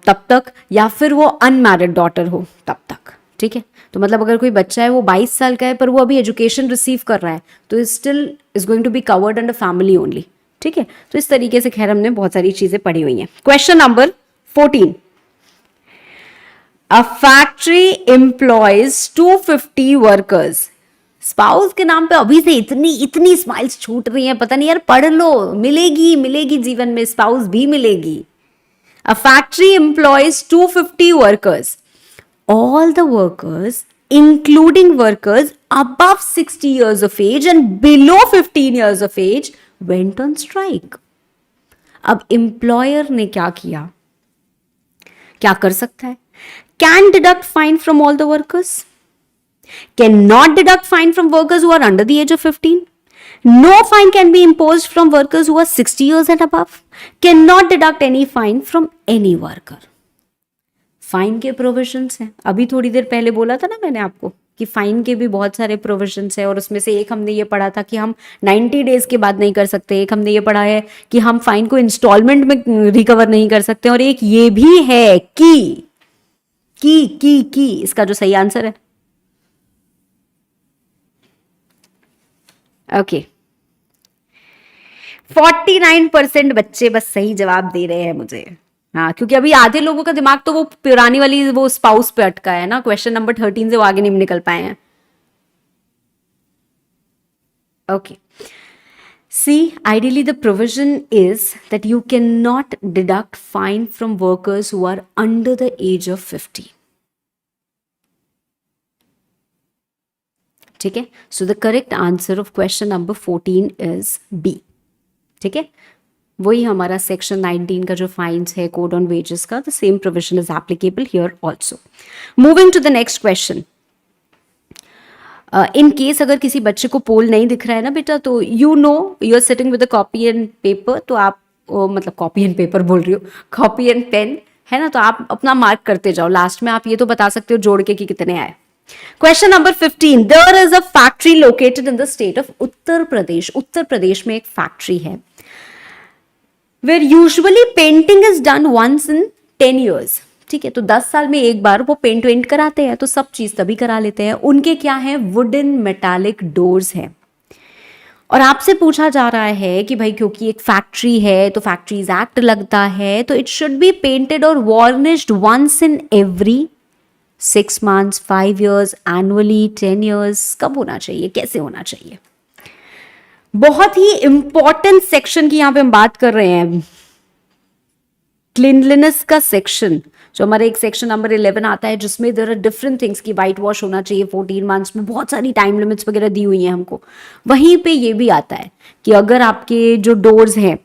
तब तक, या फिर वो अनमैरिड डॉटर हो तब तक. ठीक है, तो मतलब अगर कोई बच्चा है वो 22 साल का है पर वो अभी एजुकेशन रिसीव कर रहा है तो still is going to be covered under family only. ठीक है, तो इस तरीके से खैर हमने बहुत सारी चीजें पढ़ी हुई हैं. Question number 14. A factory employs 250 workers. Spouse के नाम पे अभी से इतनी इतनी स्माइल्स छूट रही हैं, पता नहीं यार, पढ़ लो, मिलेगी मिलेगी जीवन में स्पाउस भी मिलेगी. A factory employs 250 workers. All the workers, including workers above 60 years of age and below 15 years of age, went on strike. अब एम्प्लॉयर ने क्या किया, क्या कर सकता है? Can deduct fine from all the workers. Cannot deduct fine from workers who are under the age of 15. No fine can be imposed from workers who are 60 years and above. Cannot deduct any fine from any worker. Fine के provisions हैं. अभी थोड़ी देर पहले बोला था ना मैंने आपको कि फाइन के भी बहुत सारे प्रोविजंस हैं और उसमें से एक हमने ये पढ़ा था कि हम 90 डेज के बाद नहीं कर सकते. एक हमने ये पढ़ा है कि हम फाइन को इंस्टॉलमेंट में रिकवर नहीं कर सकते. और एक ये भी है कि इसका जो सही आंसर है, ओके 49% बच्चे बस सही जवाब दे रहे हैं मुझे. हाँ, क्योंकि अभी आधे लोगों का दिमाग तो वो पुरानी वाली वो स्पाउस पे अटका है ना. क्वेश्चन नंबर 13 से वो आगे नहीं निकल पाए हैं. Okay see, ideally the provision is that you cannot deduct fine from workers who are under the age of 50. ठीक है, so the correct answer of question number 14 is B. ठीक है, वही हमारा सेक्शन 19 का जो फाइन्स है कोड ऑन वेजेस का, the same provision is applicable here also. Moving to the next question. In case अगर किसी बच्चे को पोल नहीं दिख रहा है ना बेटा, तो you are sitting with copy and paper, तो आप मतलब कॉपी एंड पेपर बोल रही हो, कॉपी एंड पेन है ना, तो आप अपना मार्क करते जाओ. लास्ट में आप ये तो बता सकते हो जोड़ के कि कितने आए. Question number 15. There is a factory located in the state of Uttar Pradesh. Uttar Pradesh में एक फैक्ट्री है where usually painting is done once in 10 years. ठीक है, तो 10 साल में एक बार वो पेंट कराते हैं, तो सब चीज तभी करा लेते हैं. उनके क्या है, वुडन मेटालिक डोर्स है. और आपसे पूछा जा रहा है कि भाई क्योंकि एक फैक्ट्री है तो फैक्ट्रीज एक्ट लगता है, तो इट शुड बी पेंटेड और varnished once in every 6 months, 5 years, annually, 10 years. कब होना चाहिए, कैसे होना चाहिए? बहुत ही इंपॉर्टेंट सेक्शन की यहां पे हम बात कर रहे हैं, क्लीनलीनेस का सेक्शन, जो हमारे एक सेक्शन नंबर 11 आता है जिसमें देयर आर डिफरेंट थिंग्स की वाइट वॉश होना चाहिए 14 months में, बहुत सारी टाइम लिमिट्स वगैरह दी हुई हैं हमको. वहीं पे ये भी आता है कि अगर आपके जो डोर्स हैं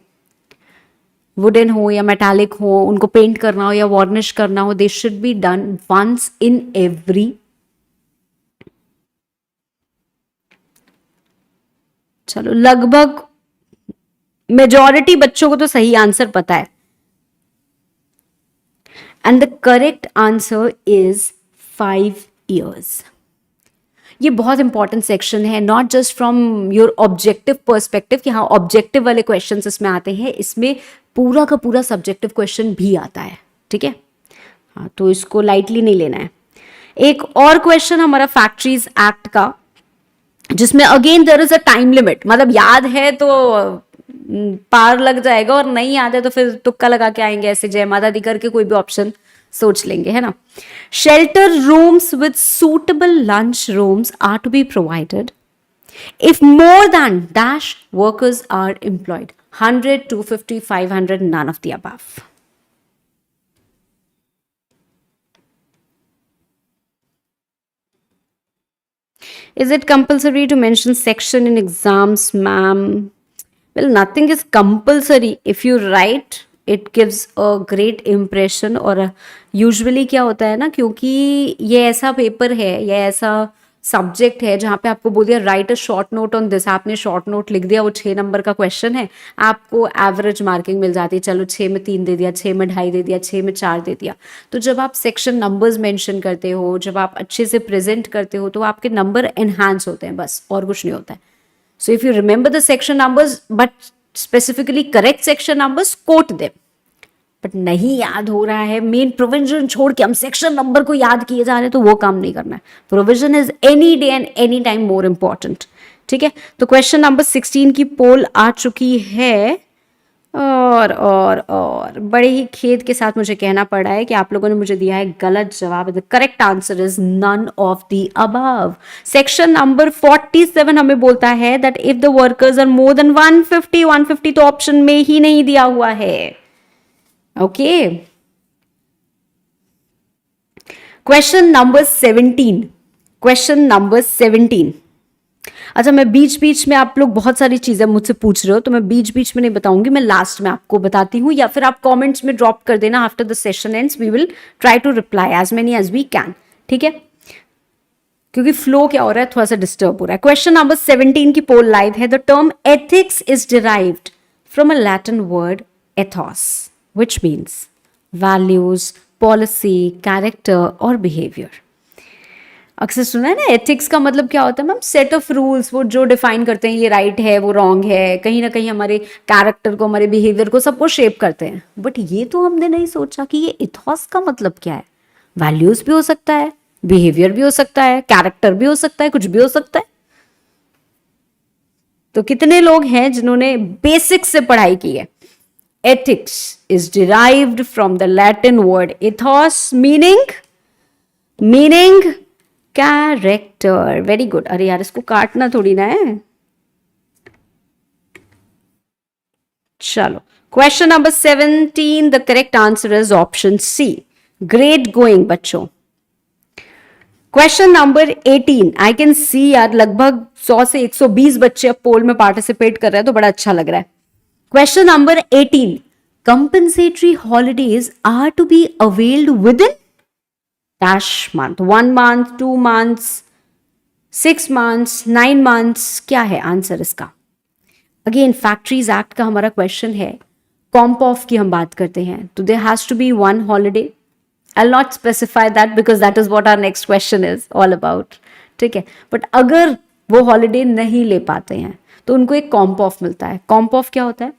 वुडन हो या मेटालिक हो, उनको पेंट करना हो या वार्निश करना हो, they should be done once in every, चलो लगभग मेजॉरिटी बच्चों को तो सही आंसर पता है. And the correct answer is 5 years. ये बहुत इंपॉर्टेंट सेक्शन है, not just from your objective perspective कि हाँ ऑब्जेक्टिव वाले क्वेश्चन इसमें आते हैं, इसमें पूरा का पूरा सब्जेक्टिव क्वेश्चन भी आता है. ठीक है, हाँ, तो इसको लाइटली नहीं लेना है. एक और क्वेश्चन हमारा फैक्ट्रीज एक्ट का, जिसमें again there is a time limit, मतलब याद है तो पार लग जाएगा और नहीं याद है तो फिर तुक्का लगा के आएंगे, ऐसे जय माता दी करके कोई भी ऑप्शन सोच लेंगे, है ना. Shelter rooms with suitable lunch rooms are to be provided if more than dash workers are employed. 100, 250, 500, none of the above. Is it compulsory to mention section in exams, ma'am? Well, nothing is compulsory. If you write, it gives a great impression. और usually क्या होता है ना, क्योंकि ये ऐसा paper है, ये ऐसा सब्जेक्ट है जहाँ पे आपको बोल दिया right a short note on this, आपने शॉर्ट नोट लिख दिया, वो 6 नंबर का क्वेश्चन है, आपको एवरेज मार्किंग मिल जाती है. चलो 6 में 3 दे दिया, 6 में 2.5 दे दिया, 6 में 4 दे दिया. तो जब आप सेक्शन नंबर्स मेंशन करते हो, जब आप अच्छे से प्रेजेंट करते हो, तो आपके नंबर एनहांस होते हैं, बस और कुछ नहीं होता है. So if you remember the section numbers but specifically correct section numbers, quote them. But नहीं याद हो रहा है, मेन प्रोविजन छोड़ के हम सेक्शन नंबर को याद किए जा रहे हैं, तो वो काम नहीं करना है. Provision is any day and any time more important. ठीक है, तो क्वेश्चन नंबर 16 की पोल आ चुकी है. और बड़े ही खेद के साथ मुझे कहना पड़ रहा है कि आप लोगों ने मुझे दिया है गलत जवाब. The correct answer is none of the above. Section number 47 हमें बोलता है that if the workers are more than 150 तो ऑप्शन में ही नहीं दिया हुआ है. Okay, question number 17. Question number 17. अच्छा, मैं बीच बीच में, आप लोग बहुत सारी चीजें मुझसे पूछ रहे हो तो मैं बीच बीच में नहीं बताऊंगी, मैं लास्ट में आपको बताती हूँ, या फिर आप कमेंट्स में ड्रॉप कर देना. After the session ends we will try to reply as many as we can. ठीक है, क्योंकि फ्लो क्या हो रहा है, थोड़ा सा डिस्टर्ब हो रहा है. क्वेश्चन नंबर 17 की पोल लाइव है. The term ethics is derived from a Latin word Ethos which means values, policy, character और behavior. अक्सर सुना है ना, एथिक्स का मतलब क्या होता है मैम, सेट ऑफ रूल्स, वो जो डिफाइन करते हैं ये राइट है वो रॉन्ग है, कहीं ना कहीं हमारे कैरेक्टर को, हमारे बिहेवियर को, सबको शेप करते हैं. बट ये तो हमने नहीं सोचा कि ये इथॉस का मतलब क्या है. वैल्यूज भी हो सकता है, बिहेवियर भी हो सकता है, कैरेक्टर भी हो सकता है, कुछ भी हो सकता है. तो कितने लोग हैं जिन्होंने बेसिक्स से पढ़ाई की है. Ethics is derived from the Latin word ethos, meaning character. Very good. अरे यार, इसको काटना थोड़ी ना है. चलो, question number 17. The correct answer is option C. Great going बच्चों. Question number 18. I can see यार लगभग 100 से 120 बच्चे अब पोल में पार्टिसिपेट कर रहे हैं, तो बड़ा अच्छा लग रहा है. Question number 18. Compensatory holidays are to be availed within dash month. 1 month, 2 months, 6 months, 9 months. क्या है आंसर इसका? अगेन फैक्ट्रीज एक्ट का हमारा क्वेश्चन है. कॉम्प ऑफ की हम बात करते हैं तो there has to be one holiday. I will not specify that because that is what our next question is all about. ठीक है, बट अगर वो हॉलीडे नहीं ले पाते हैं तो उनको एक कॉम्प ऑफ मिलता है. कॉम्प ऑफ क्या होता है?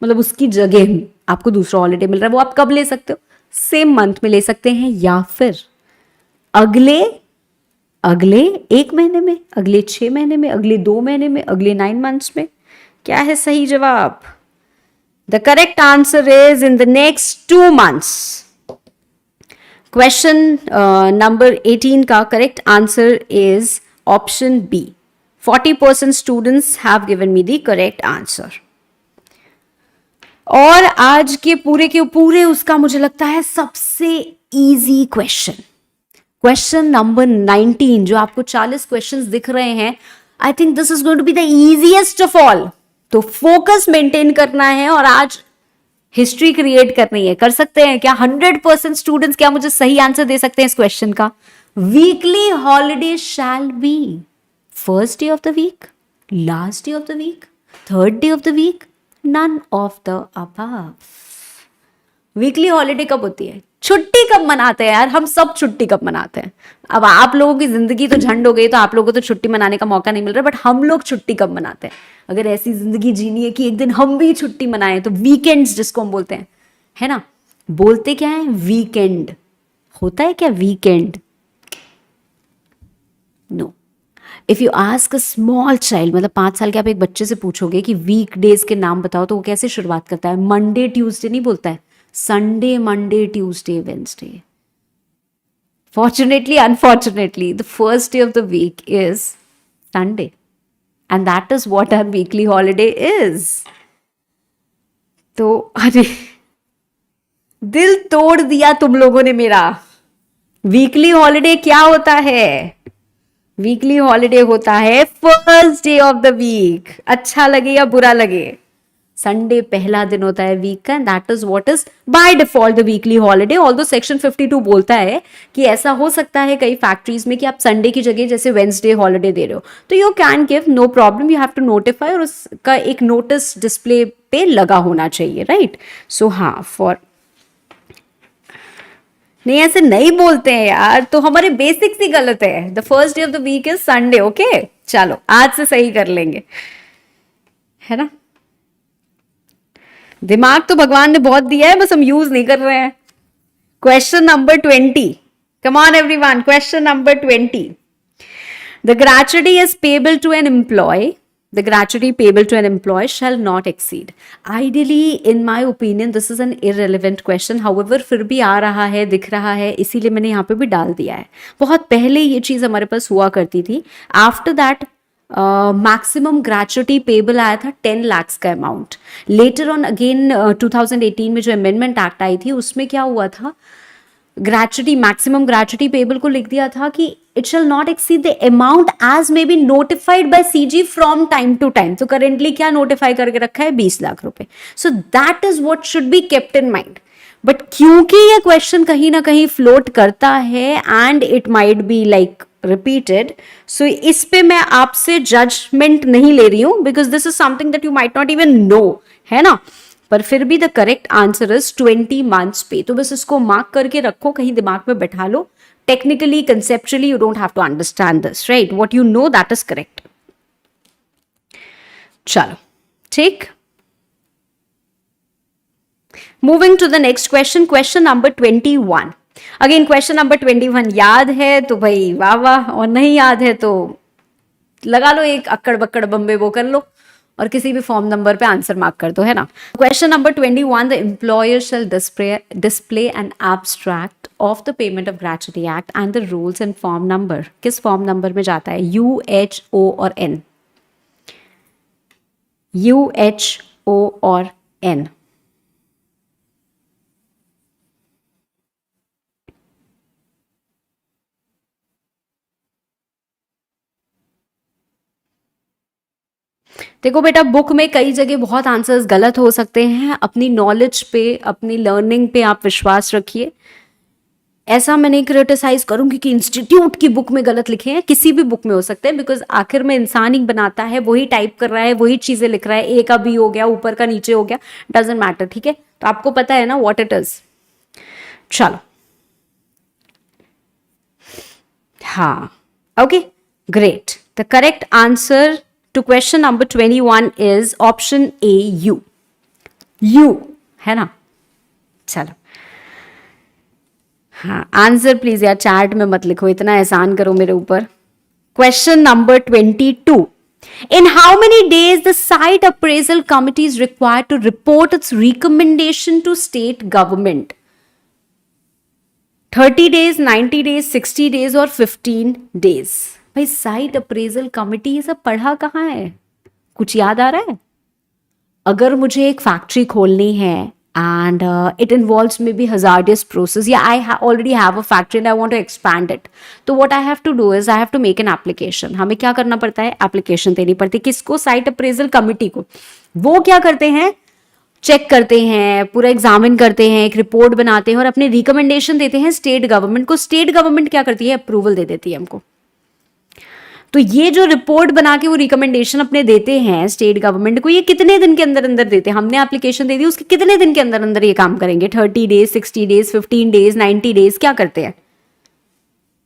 मतलब उसकी जगह आपको दूसरा हॉलीडे मिल रहा है. वो आप कब ले सकते हो? सेम मंथ में ले सकते हैं या फिर अगले अगले 1 महीने में, अगले 6 महीने में, अगले 2 महीने में, अगले 9 months में. क्या है सही जवाब? The correct answer is in the next 2 months. Question number 18 का correct answer is option B. 40% students have given me the correct answer. और आज के पूरे उसका मुझे लगता है सबसे इजी क्वेश्चन, क्वेश्चन नंबर 19, जो आपको 40 क्वेश्चंस दिख रहे हैं. I think this is going to be the easiest of all. तो फोकस मेंटेन करना है और आज हिस्ट्री क्रिएट करनी है. कर सकते हैं क्या 100% स्टूडेंट्स क्या मुझे सही आंसर दे सकते हैं इस क्वेश्चन का? Weekly holiday shall be first day of the week, last day of the week, third day of the week, none of the above. Weekly holiday कब होती है? छुट्टी कब मनाते हैं यार? हम सब छुट्टी कब मनाते हैं? अब आप लोगों की जिंदगी तो झंड हो गई तो आप लोगों को तो छुट्टी मनाने का मौका नहीं मिल रहा, बट हम लोग छुट्टी कब मनाते हैं? अगर ऐसी जिंदगी जीनी है कि एक दिन हम भी छुट्टी मनाएं तो वीकेंड्स जिसको हम बोलते हैं, है ना? बोलते क्या है? वीकेंड. होता है क्या weekend? No. If you ask a small child, मतलब 5 साल के आप एक बच्चे से पूछोगे कि वीक डेज के नाम बताओ तो वो कैसे शुरुआत करता है? मंडे ट्यूसडे नहीं बोलता है, Sunday Monday Tuesday Wednesday. Fortunately, unfortunately, the first day of the week is Sunday. And that is what our weekly holiday is. तो अरे दिल तोड़ दिया तुम लोगों ने मेरा. वीकली हॉलीडे क्या होता है? वीकली हॉलीडे होता है first day of the week. अच्छा लगे या बुरा लगे, संडे पहला दिन होता है वीक का. That is what is by default the weekly holiday. Although section 52 बोलता है कि ऐसा हो सकता है कई फैक्ट्रीज में कि आप संडे की जगह जैसे वेंसडे हॉलीडे दे रहे हो तो you can give, no problem. You have to notify और उसका एक नोटिस डिस्प्ले पे लगा होना चाहिए, राइट? सो हाँ, फॉर नहीं ऐसे नहीं बोलते हैं यार, तो हमारे बेसिक्स ही गलत है. The first day of the week is Sunday. Okay चलो आज से सही कर लेंगे, है ना? दिमाग तो भगवान ने बहुत दिया है, बस हम यूज नहीं कर रहे हैं. Question number 20. Come on everyone, question number 20. The gratuity is payable to an employ. The gratuity payable to an employee shall not exceed. Ideally, in my opinion, this is an irrelevant question. However, फिर भी आ रहा है, दिख रहा है, इसीलिए मैंने यहाँ पे भी डाल दिया है. बहुत पहले ये चीज़ हमारे पास हुआ करती थी. After that maximum gratuity payable आया था 10 lakhs का अमाउंट. लेटर ऑन अगेन 2018 में जो अमेंडमेंट एक्ट आई थी उसमें क्या हुआ था, ग्रेचुटी, मैक्सिमम ग्रेचुटी पेबल को लिख दिया था कि it shall not exceed the amount as may be notified by CG from time to time. तो करेंटली क्या नोटिफाई करके रखा है? 20 लाख रुपए. So that is what should be kept in mind. But क्योंकि ये क्वेश्चन कहीं ना कहीं फ्लोट करता है and it might be like repeated, so इस पे मैं आपसे जजमेंट नहीं ले रही हूं because this is something that you might not even know, है ना? पर फिर भी the correct answer is 20 months पे. तो बस इसको मार्क करके रखो, कहीं दिमाग में बैठा लो. Technically conceptually you don't have to understand this, right? What you know that is correct. चलो ठीक. Moving to the next question, question number 21. Again question number 21 याद है तो भाई वाह वाह, और नहीं याद है तो लगा लो एक अक्कड़ बक्कड़ बम्बे वो कर लो और किसी भी फॉर्म नंबर पे आंसर मार्क कर दो, है ना? Question number 21. The employer shall display an abstract of the payment of gratuity act and the rules and form number. किस फॉर्म नंबर में जाता है? यू, एच, ओ और एन. यू, एच, ओ और एन. देखो बेटा, बुक में कई जगह बहुत आंसर्स गलत हो सकते हैं, अपनी नॉलेज पे, अपनी लर्निंग पे आप विश्वास रखिए। ऐसा मैं नहीं क्रिटिसाइज करूंगी कि इंस्टीट्यूट की बुक में गलत लिखे हैं, किसी भी बुक में हो सकते हैं, बिकॉज आखिर में इंसान ही बनाता है, वही टाइप कर रहा है, वही चीजें लिख रहा है, ए का बी हो गया, ऊपर का नीचे हो गया, डजेंट मैटर, ठीक है। तो आपको पता है ना व्हाट इट इज। चलो, हाँ, okay, great. The correct answer to question number 21 is option A, you. You है ना। चलो, हाँ, आंसर प्लीज यार चैट में मत लिखो, इतना एहसान करो मेरे ऊपर। Question number 22, in how many days the site appraisal committee is required to report its recommendation to state government? 30 days, 90 days, 60 days और 15 days? भाई साइट अप्रेजल कमिटी ये सब पढ़ा कहाँ है? कुछ याद आ रहा है? अगर मुझे एक फैक्ट्री खोलनी है and it involves maybe hazardous process, yeah, already have a factory and I want to expand it, तो what I have to do is I have to make an application. हमें क्या करना पड़ता है? एप्लीकेशन देनी पड़ती है। किसको? साइट अप्रेजल कमिटी को। वो क्या करते हैं? चेक करते हैं, पूरा एग्जामिन करते हैं, एक रिपोर्ट बनाते हैं और अपने रिकमेंडेशन देते हैं स्टेट गवर्नमेंट को। स्टेट गवर्नमेंट क्या करती है? अप्रूवल दे देती है हमको। तो ये जो रिपोर्ट बना के वो रिकमेंडेशन अपने देते हैं स्टेट गवर्नमेंट को, ये कितने दिन के अंदर अंदर देते हैं? हमने एप्लीकेशन दे दी, उसके कितने दिन के अंदर अंदर ये काम करेंगे? 30 डेज, 60 डेज, 15 डेज, 90 डेज, क्या करते हैं?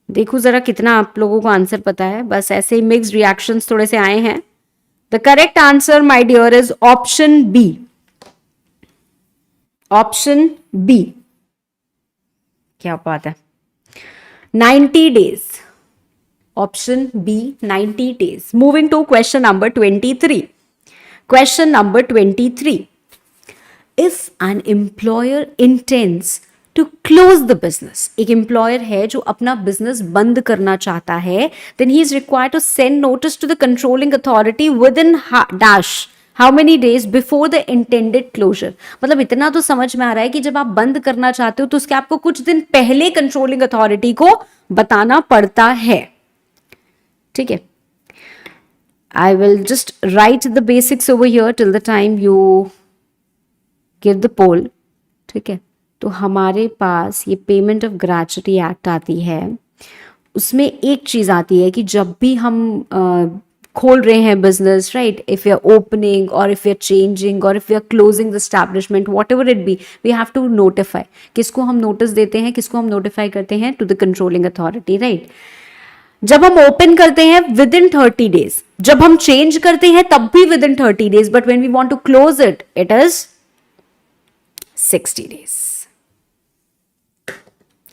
देखो जरा कितना आप लोगों को आंसर पता है। बस ऐसे ही मिक्स्ड रिएक्शंस थोड़े से आए हैं। The correct answer my dear is option B. Option B, क्या बात है, 90 days. Option B, 90 days. Moving to question number 23. Question number 23. If an employer intends to close the business, एक employer है जो अपना business बंद करना चाहता है, then he is required to send notice to the controlling authority within dash how many days before the intended closure. मतलब इतना तो समझ में आ रहा है कि जब आप बंद करना चाहते हो तो उसके आपको कुछ दिन पहले कंट्रोलिंग अथॉरिटी को बताना पड़ता है, ठीक है। I will just write the basics over here till the time you give the poll, ठीक है। तो हमारे पास ये पेमेंट ऑफ ग्रेच्युटी एक्ट आती है, उसमें एक चीज आती है कि जब भी हम खोल रहे हैं business, right, if you are opening और इफ यू आर चेंजिंग और if you are closing the establishment, whatever it be, we have to notify. किसको हम नोटिस देते हैं? किसको हम नोटिफाई करते हैं? To the controlling authority, right. जब हम ओपन करते हैं विद इन 30 डेज, जब हम चेंज करते हैं तब भी within 30 days, but when we want to close it, it is 60 days.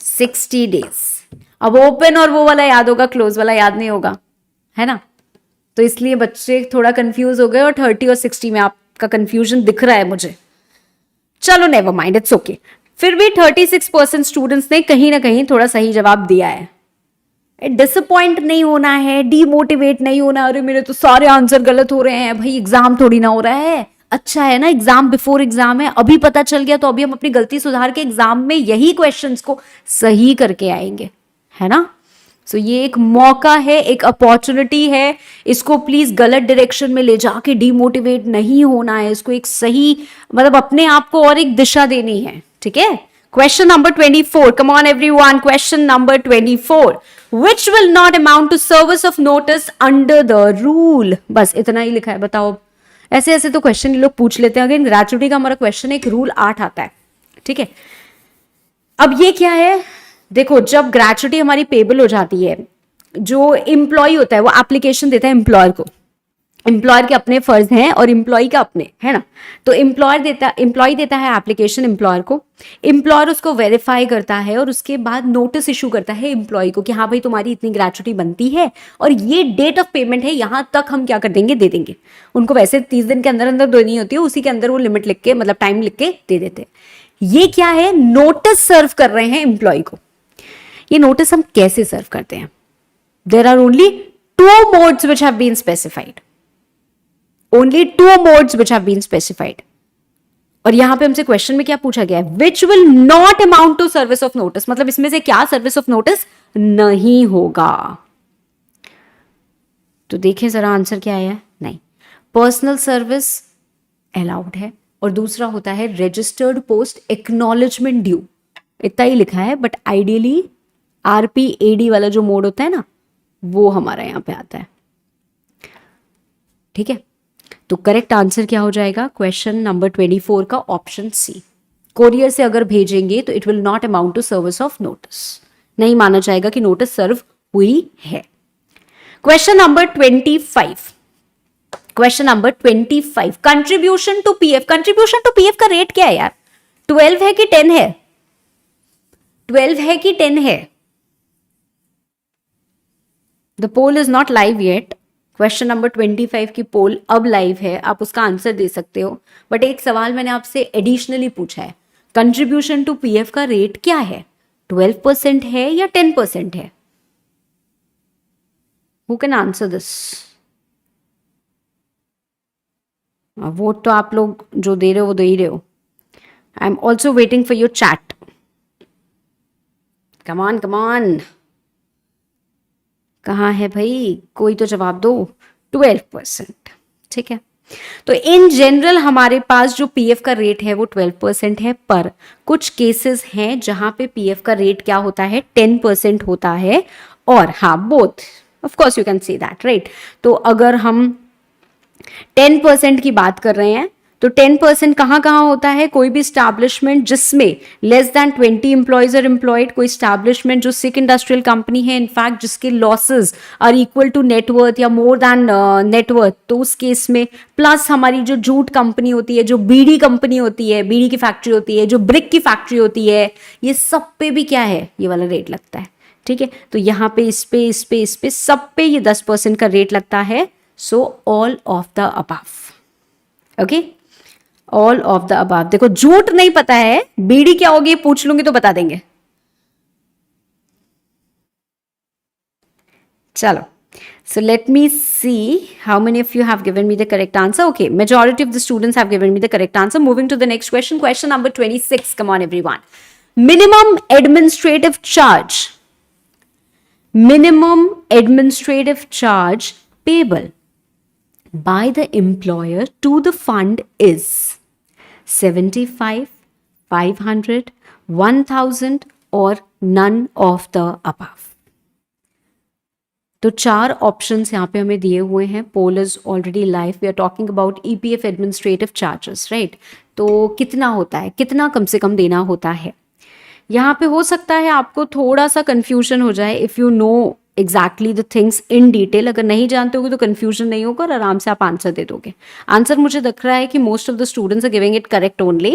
60 days. अब ओपन और वो वाला याद होगा, क्लोज वाला याद नहीं होगा, है ना। तो इसलिए बच्चे थोड़ा कंफ्यूज हो गए और 30 और 60 में आपका कंफ्यूजन दिख रहा है मुझे। चलो नेवर माइंड, इट्स ओके। फिर भी 36% स्टूडेंट्स ने कहीं ना कहीं थोड़ा सही जवाब दिया है। डिसअपॉइंट नहीं होना है, डीमोटिवेट नहीं होना, अरे मेरे तो सारे आंसर गलत हो रहे हैं, भाई एग्जाम थोड़ी ना हो रहा है। अच्छा है ना, एग्जाम बिफोर एग्जाम है, अभी पता चल गया तो अभी हम अपनी गलती सुधार के एग्जाम में यही क्वेश्चंस को सही करके आएंगे, है ना। सो ये एक मौका है, एक अपॉर्चुनिटी है, इसको प्लीज गलत डायरेक्शन में ले जाके डीमोटिवेट नहीं होना है, इसको एक सही मतलब अपने आप को और एक दिशा देनी है, ठीक है। Question number 24. Come on everyone. Question number 24. Which will not amount to service of notice under the rule? बस इतना ही लिखा है, बताओ। ऐसे ऐसे तो क्वेश्चन लोग पूछ लेते हैं। अगेन ग्रेच्युटी का हमारा क्वेश्चन एक रूल 8 आता है, ठीक है। अब ये क्या है? देखो, जब ग्रेच्युटी हमारी पेबल हो जाती है, जो एम्प्लॉय होता है वो एप्लीकेशन देता है एम्प्लॉयर को। एम्प्लॉयर के अपने फर्ज हैं और एम्प्लॉय का अपने, है ना। तो एम्प्लॉय देता है एप्लीकेशन एम्प्लॉयर को, एम्प्लॉयर उसको वेरीफाई करता है और उसके बाद नोटिस इशू करता है एम्प्लॉय को कि हाँ भाई तुम्हारी इतनी ग्रेच्युटी बनती है और ये डेट ऑफ पेमेंट है, यहां तक हम क्या कर देंगे, दे देंगे। उनको वैसे 30 दिन के अंदर अंदर देनी होती है, उसी के अंदर वो लिमिट लिख के मतलब टाइम लिख के दे देते हैं। ये क्या है? नोटिस सर्व कर रहे हैं एम्प्लॉय को। ये नोटिस हम कैसे सर्व करते हैं? There are only 2 modes which have been specified. Only 2 modes which have been specified. और यहां पे हमसे क्वेश्चन में क्या पूछा गया है? Which will not amount to service of notice, मतलब इसमें से क्या सर्विस ऑफ नोटिस नहीं होगा। तो देखिए जरा आंसर क्या आया। नहीं, पर्सनल सर्विस अलाउड है, और दूसरा होता है रजिस्टर्ड पोस्ट एक्नॉलेजमेंट ड्यू। इतना ही लिखा है, बट आइडियली RPAD वाला जो मोड होता है ना, वो हमारा यहाँ पे आता है। ठीक है, तो करेक्ट आंसर क्या हो जाएगा क्वेश्चन नंबर 24 का ऑप्शन सी। कोरियर से अगर भेजेंगे तो it will not amount to service of notice, नहीं माना जाएगा कि नोटिस सर्व हुई है। Question number 25, question number 25, contribution to PF. Contribution to PF का रेट क्या है यार? 12 है कि 10 है? 12 है कि 10 है? The poll is not live yet. Question number 25 की पोल अब लाइव है, आप उसका आंसर दे सकते हो, बट एक सवाल मैंने आपसे एडिशनली पूछा है, कंट्रीब्यूशन टू पीएफ का रेट क्या है? 12% है या 10% है? Who can answer this? Vote तो आप लोग जो दे रहे हो वो दे ही रहे हो। I am also waiting for your chat. Come on come on, कहाँ है भाई? कोई तो जवाब दो। 12%, ठीक है। तो इन जनरल हमारे पास जो पीएफ का रेट है वो 12% है, पर कुछ केसेस हैं जहां पे पीएफ का रेट क्या होता है? 10% होता है। और हाँ, both, of course you can see that, right. तो अगर हम 10% की बात कर रहे हैं तो 10% कहाँ कहाँ होता है? कोई भी स्टैब्लिशमेंट जिसमें less than 20 employees are employed, कोई स्टैब्लिशमेंट जो सिक इंडस्ट्रियल कंपनी है, इनफैक्ट जिसके losses are equal to net worth या मोर देन नेटवर्थ, तो उस केस में, प्लस हमारी जो जूट कंपनी होती है, जो बीड़ी कंपनी होती है, बीड़ी की फैक्ट्री होती है, जो ब्रिक की फैक्ट्री होती है, ये सब पे भी क्या है? ये वाला रेट लगता है। ठीक है, तो यहाँ पे इस पे सब पे ये 10% का रेट लगता है। So all of the above, okay, all of the above. देखो, जूट नहीं पता है, बीड़ी क्या होगी पूछ लूंगी तो बता देंगे। चलो, so let me see how many of you have given me the correct answer. Okay, majority of the students have given me the correct answer. Moving to the next question, question number 26. Come on everyone. Minimum administrative charge. Minimum administrative charge payable by the employer to the fund is 75, 500, 1000 or none of the above. तो 4 options यहाँ पे हमें दिए हुए हैं। Poll is already live. We are talking about EPF administrative charges, right. तो कितना होता है, कितना कम से कम देना होता है? यहाँ पे हो सकता है आपको थोड़ा सा कंफ्यूजन हो जाए if you know exactly the things in detail. अगर नहीं जानते होगे तो कंफ्यूजन नहीं होगा और आराम से आप आंसर दे दोगे। आंसर मुझे दिख रहा है कि most of the students are giving it correct only.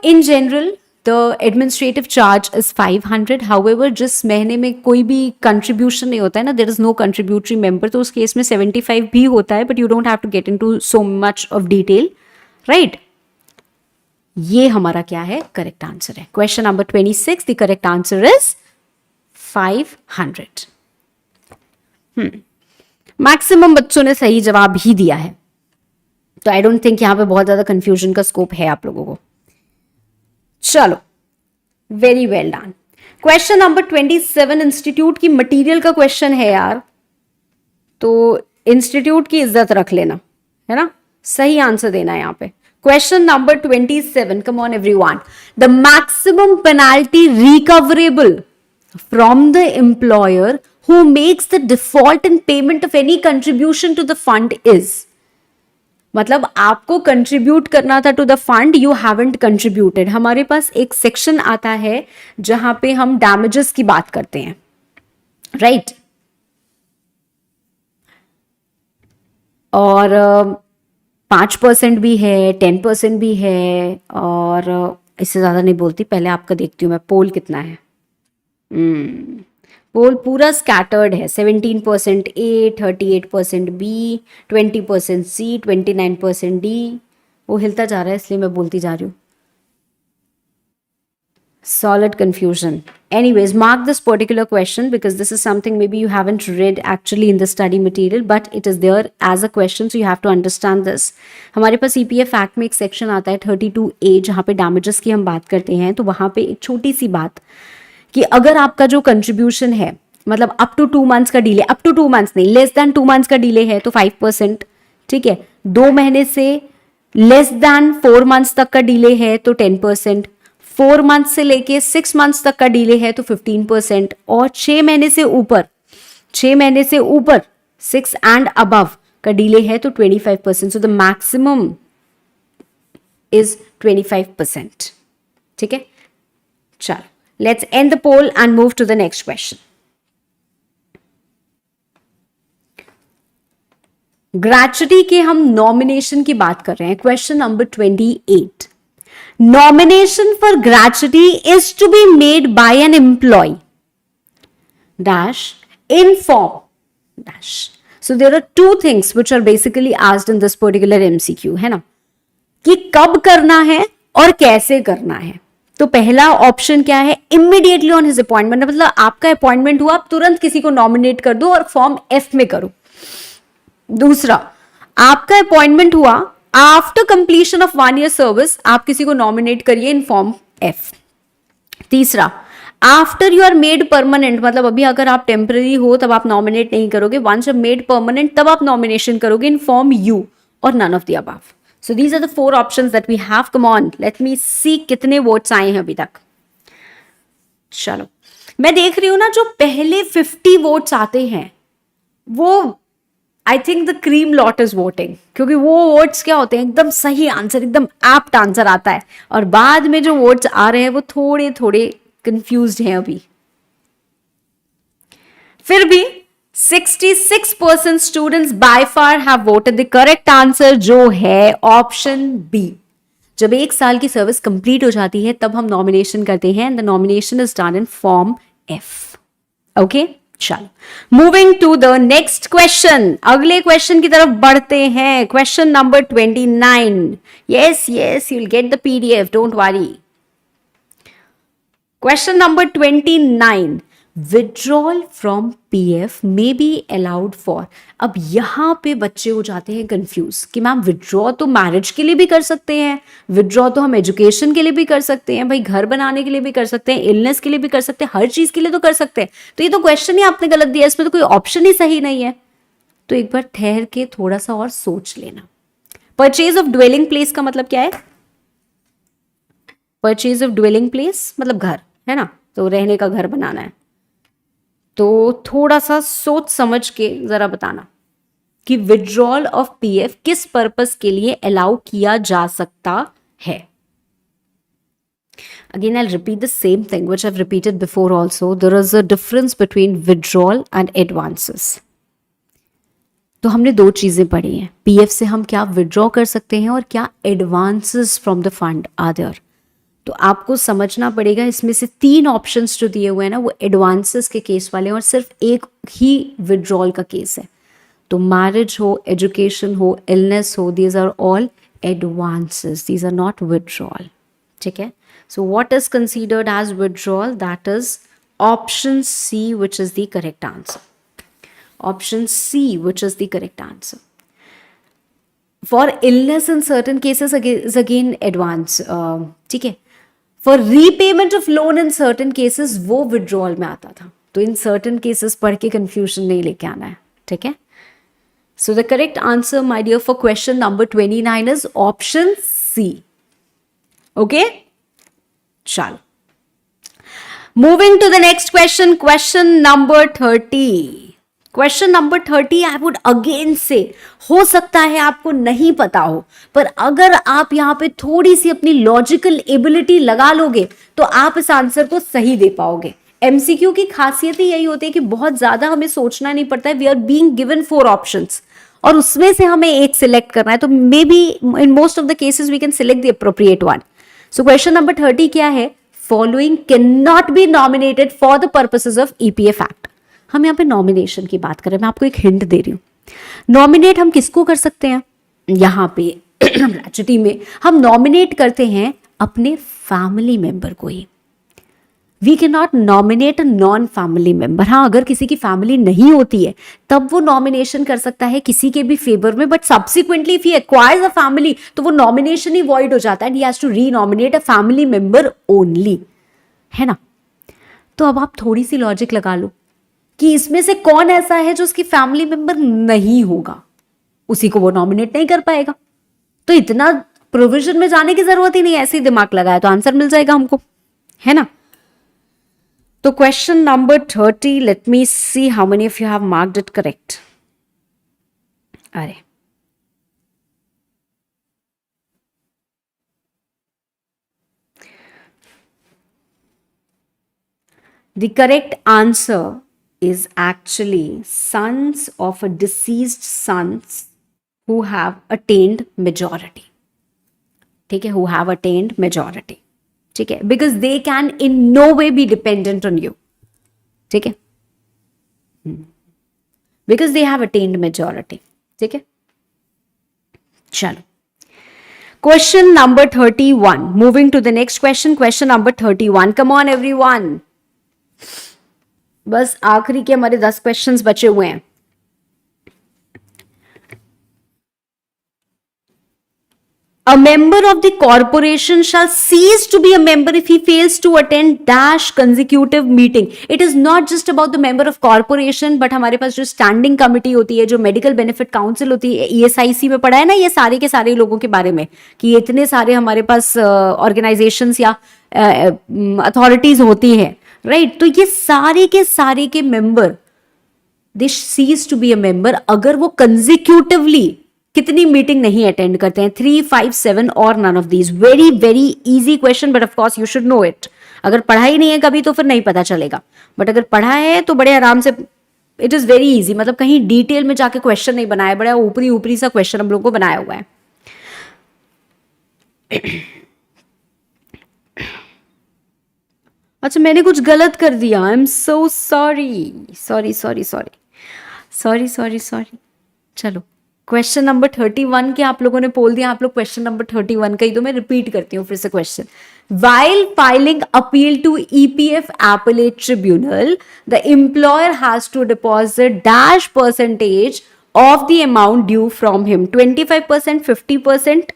In general the administrative charge is 500। However जिस महीने में कोई भी कंट्रीब्यूशन नहीं होता है ना, there is no contributory member, तो उस केस में 75 भी होता है, but you don't have to get into so much of detail, right. ये हमारा क्या है? करेक्ट आंसर है। Question number 26, the correct answer is 500। Maximum बच्चों ने सही जवाब ही दिया है, तो आई डोंट थिंक यहां पे बहुत ज्यादा कंफ्यूजन का स्कोप है आप लोगों को। चलो, very well done. Question number 27 institute की मटेरियल का क्वेश्चन है यार, तो इंस्टीट्यूट की इज्जत रख लेना, है ना, सही आंसर देना है यहाँ पे। Question number 27, come on everyone. The maximum penalty recoverable from the employer who makes the default in payment of any contribution to the fund is. मतलब आपको कंट्रीब्यूट करना था to the fund, you haven't contributed. हमारे पास एक section आता है जहां पे हम डैमेजेस की बात करते हैं, राइट। और 5% भी है, 10% भी है, और इससे ज़्यादा नहीं बोलती। पहले आपका देखती हूँ मैं पोल कितना है। पोल पूरा स्कैटर्ड है। 17% ए, 38% बी, 20% सी, 29% डी। वो हिलता जा रहा है इसलिए मैं बोलती जा रही हूँ। Solid confusion. Anyways, mark this particular question because this is something maybe you haven't read actually in the study material, but it is there as a question, so you have to understand this. हमारे पास EPF Act में एक section आता है 32A जहाँ पे damages की हम बात करते हैं। तो वहाँ पे एक छोटी सी बात कि अगर आपका जो कंट्रीब्यूशन है, मतलब अप टू 2 मंथ्स का डिले, अप टू 2 मंथ्स नहीं, लेस देन 2 मंथ्स का डिले है तो 5%, ठीक है, 2 महीने से लेस देन 4 मंथ्स तक का डिले है तो 10%, 4 मंथ से लेके 6 मंथ्स तक का डिले है तो 15%, और 6 महीने से ऊपर 6 एंड अबव का डिले है तो 25%. So the maximum is 25%. ठीक है, चलो let's end the poll and move to the next question. Gratuity के हम नॉमिनेशन की बात कर रहे हैं. Question number 28. Nomination for gratuity is to be made by an employee dash in form dash. So there are two things which are basically asked in this particular MCQ, है ना, कि कब करना है और कैसे करना है. तो पहला ऑप्शन क्या है, इमीडिएटली ऑन हिज अपॉइंटमेंट, मतलब आपका अपॉइंटमेंट हुआ आप तुरंत किसी को नॉमिनेट कर दो और फॉर्म F में करो. दूसरा, आपका अपॉइंटमेंट हुआ after completion of 1 year service, आप किसी को नॉमिनेट करिए इन फॉर्म F. तीसरा, after you are made permanent, मतलब अभी अगर आप टेम्पररी हो तब आप नॉमिनेट नहीं करोगे, वंस यू मेड परमानेंट तब आप नॉमिनेशन करोगे इन फॉर्म U और none of the above. So these are the 4 options that we have. Come on, let me see कितने वोट्स आए हैं अभी तक. चलो, मैं देख रही हूं ना, जो पहले 50 वोट्स आते हैं वो I think the cream lot is voting, क्योंकि वो वोट्स क्या होते हैं, एकदम सही आंसर, एकदम एप्ट आंसर आता है, और बाद में जो वोट्स आ रहे हैं वो थोड़े थोड़े कंफ्यूज्ड हैं अभी. फिर भी 66% students by far have voted the correct answer, जो है ऑप्शन बी. जब 1 साल की सर्विस कंप्लीट हो जाती है तब हम नॉमिनेशन करते हैं, and the nomination is done in form F. Okay, चलो moving to the next question. अगले क्वेश्चन की तरफ बढ़ते हैं. Question number 29. Yes yes, you will get the PDF, don't worry. Question number 29. Withdrawal from PF may be allowed for. अब यहां पे बच्चे हो जाते हैं कंफ्यूज कि मैम विड्रॉ तो मैरिज के लिए भी कर सकते हैं, विड्रॉ तो हम एजुकेशन के लिए भी कर सकते हैं, भाई घर बनाने के लिए भी कर सकते हैं, इलनेस के लिए भी कर सकते हैं, हर चीज के लिए तो कर सकते हैं. तो ये तो क्वेश्चन ही आपने गलत दिया, इसमें तो कोई ऑप्शन ही सही नहीं है. तो एक बार ठहर के थोड़ा सा और सोच लेना. परचेज ऑफ ड्वेलिंग प्लेस का मतलब क्या है, परचेज ऑफ ड्वेलिंग प्लेस मतलब घर, है ना, तो रहने का घर बनाना है. तो थोड़ा सा सोच समझ के जरा बताना कि विड्रॉल ऑफ PF किस पर्पस के लिए अलाउ किया जा सकता है. Again I repeat the same thing which I have repeated before also. There is a difference between withdrawal and advances. तो हमने 2 चीजें पढ़ी हैं, PF से हम क्या विड्रॉ कर सकते हैं और क्या advances from the fund are there. तो आपको समझना पड़ेगा, इसमें से 3 ऑप्शंस जो दिए हुए हैं ना वो एडवांसेस के केस वाले हैं, और सिर्फ एक ही विड्रॉल का केस है. तो मैरिज हो, एजुकेशन हो, इलनेस हो, these are all advances, these are not withdrawal. ठीक है, so what is considered as withdrawal, that is option C, which is the correct answer. Option C, which is the correct answer. For illness in certain cases is again advance. ठीक है, for repayment of loan in certain cases वो withdrawal में आता था. तो in certain cases पढ़ के confusion नहीं लेके आना है. ठीक है, so the correct answer my dear for question number 29 is option C. Okay, चलो moving to the next question. Question number 30. Question number 30 I would again say, हो सकता है आपको नहीं पता हो, पर अगर आप यहाँ पे थोड़ी सी अपनी लॉजिकल एबिलिटी लगा लोगे तो आप इस आंसर को सही दे पाओगे. MCQ की खासियत ही यही होती है कि बहुत ज्यादा हमें सोचना नहीं पड़ता है. We are being given 4 options और उसमें से हमें एक सिलेक्ट करना है. तो maybe in most of the cases we can select the appropriate one. So question number 30 क्या है, following can not be nominated for the purposes of EPF act. हम यहाँ पे नॉमिनेशन की बात कर रहे हैं. मैं आपको एक हिंट दे रही हूँ. नॉमिनेट हम किसको कर सकते हैं, यहाँ पे ग्रेचुटी में हम नॉमिनेट करते हैं अपने फैमिली मेंबर को ही. We can not nominate a non family member. हाँ, अगर किसी की फैमिली नहीं होती है तब वो नॉमिनेशन कर सकता है किसी के भी फेवर में, but subsequently if he acquires a family तो वो नॉमिनेशन ही वॉइड हो जाता है and he has to renominate a family member only, है ना. तो अब आप थोड़ी सी लॉजिक लगा लो कि इसमें से कौन ऐसा है जो उसकी फैमिली मेंबर नहीं होगा. उसी को वो नॉमिनेट नहीं कर पाएगा। तो इतना प्रोविजन में जाने की जरूरत ही नहीं है, ऐसे ही दिमाग लगाया तो आंसर मिल जाएगा हमको, है ना। तो question number 30, late me see how many of you have marked it correct. अरे the correct answer is actually sons of a deceased sons who have attained majority. ठीक है, who have attained majority. ठीक है, because they can in no way be dependent on you. ठीक है, because they have attained majority. ठीक है, चलो question number 31. Moving to the next question, question number 31. Come on everyone. बस आखिरी के हमारे 10 क्वेश्चंस बचे हुए हैं। A member of the corporation shall cease to be a member if he fails to attend dash consecutive meeting. It is not just about the member of corporation, but हमारे पास जो standing committee होती है, जो medical benefit council होती है, ESIC में पढ़ा है ना ये सारे के सारे लोगों के बारे में, कि इतने सारे हमारे पास ऑर्गेनाइजेशंस या अथॉरिटीज होती है, राइट। तो ये सारे के member they cease to be a member अगर वो कंजिक्यूटिवली कितनी मीटिंग नहीं अटेंड करते हैं, 3, 5, 7 और none of these. Very very easy question, but of course you should know it. अगर पढ़ा ही नहीं है कभी तो फिर नहीं पता चलेगा, बट अगर पढ़ा है तो बड़े आराम से, इट इज वेरी इजी। मतलब कहीं डिटेल में जाके क्वेश्चन नहीं बनाया, बड़ा ऊपरी ऊपरी सा क्वेश्चन हम लोगों को बनाया हुआ है। अच्छा, मैंने कुछ गलत कर दिया, आई एम सो सॉरी। चलो क्वेश्चन नंबर 31 के आप लोगों ने बोल दिया, आप लोग क्वेश्चन नंबर 31 का ही, तो मैं रिपीट करती हूँ फिर से question. While filing appeal to EPF appellate tribunal, the employer has to deposit dash percentage of the amount due from him, 25%, 50%,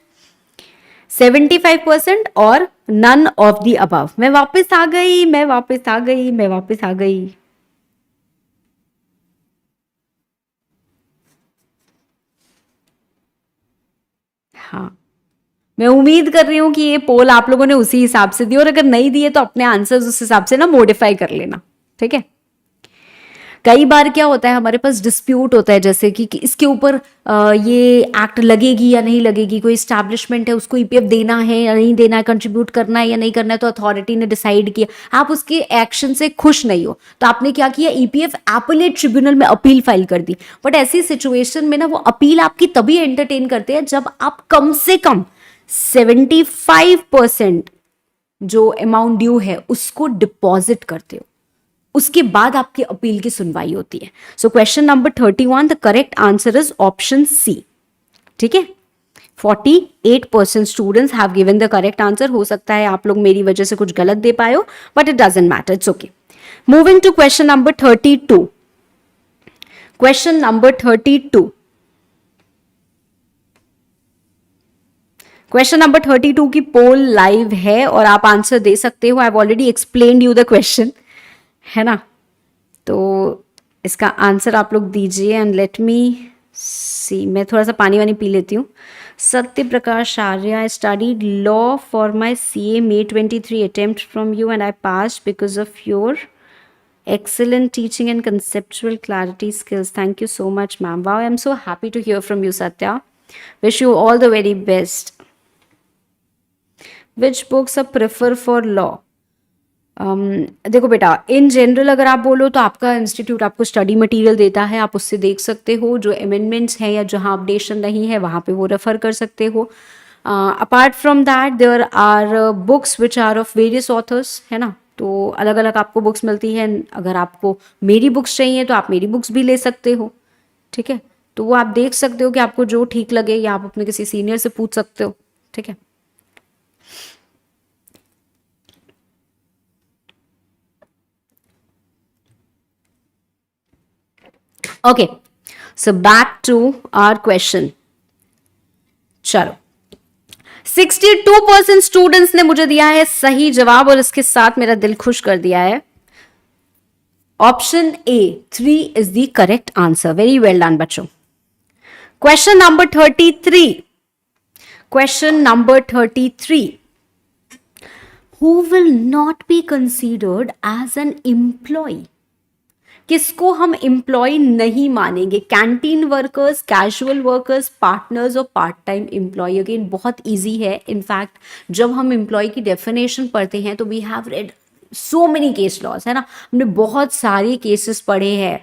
75% और none of the above। मैं वापस आ गई। हाँ, मैं उम्मीद कर रही हूं कि ये पोल आप लोगों ने उसी हिसाब से दी, और अगर नहीं दिए तो अपने आंसर्स उस हिसाब से ना मॉडिफाई कर लेना, ठीक है। कई बार क्या होता है, हमारे पास डिस्प्यूट होता है, जैसे कि इसके ऊपर ये एक्ट लगेगी या नहीं लगेगी, कोई स्टैब्लिशमेंट है उसको ईपीएफ देना है या नहीं देना है, कंट्रीब्यूट करना है या नहीं करना है, तो अथॉरिटी ने डिसाइड किया, आप उसके एक्शन से खुश नहीं हो, तो आपने क्या किया, ईपीएफ एपेलेट ट्रिब्यूनल में अपील फाइल कर दी। बट ऐसी सिचुएशन में ना वो अपील आपकी तभी एंटरटेन करते हैं जब आप कम से कम 75% जो अमाउंट ड्यू है उसको डिपॉजिट करते हो, उसके बाद आपकी अपील की सुनवाई होती है। So question number 31, the correct answer is option C, ठीक है। 48% students have given the correct answer. हो सकता है आप लोग मेरी वजह से कुछ गलत दे पाए हो, but it doesn't matter, it's okay. Moving to question number 32। Question number 32, question number 32 की पोल लाइव है और आप आंसर दे सकते हो। I have already explained you the question, है ना। तो इसका आंसर आप लोग दीजिए एंड लेट मी सी। मैं थोड़ा सा पानी वानी पी लेती हूँ। Satya Prakash Arya, I studied law for my CA May 23 attempt from you and I passed because of your excellent teaching and conceptual clarity skills. Thank you so much, ma'am. Wow, I'm so happy to hear from you, Satya. Wish you all the very best. Which books are prefer for law? देखो बेटा, in general अगर आप बोलो तो आपका institute आपको study material देता है, आप उससे देख सकते हो। जो अमेंडमेंट्स हैं या जहाँ अपडेशन नहीं है वहाँ पे वो रेफर कर सकते हो। Apart from that there are books which are of various authors, है ना। तो अलग अलग आपको बुक्स मिलती हैं। अगर आपको मेरी बुक्स चाहिए तो आप मेरी बुक्स भी ले सकते हो, ठीक है। तो वो आप देख सकते हो कि आपको जो ठीक लगे, या आप अपने किसी सीनियर से पूछ सकते हो, ठीक है। Okay, so back to our question. चलो, 62% स्टूडेंट्स ने मुझे दिया है सही जवाब, और इसके साथ मेरा दिल खुश कर दिया है। Option A 3 is the correct answer. Very well done बच्चों। Question number 33. Question number 33. Who will not be considered as an employee? किसको हम एम्प्लॉय नहीं मानेंगे? Canteen workers, casual workers, partners और पार्ट टाइम एम्प्लॉय. अगेन बहुत easy है. In fact जब हम एम्प्लॉय की डेफिनेशन पढ़ते हैं तो we have read so many case laws, है ना. हमने बहुत सारे केसेस पढ़े हैं.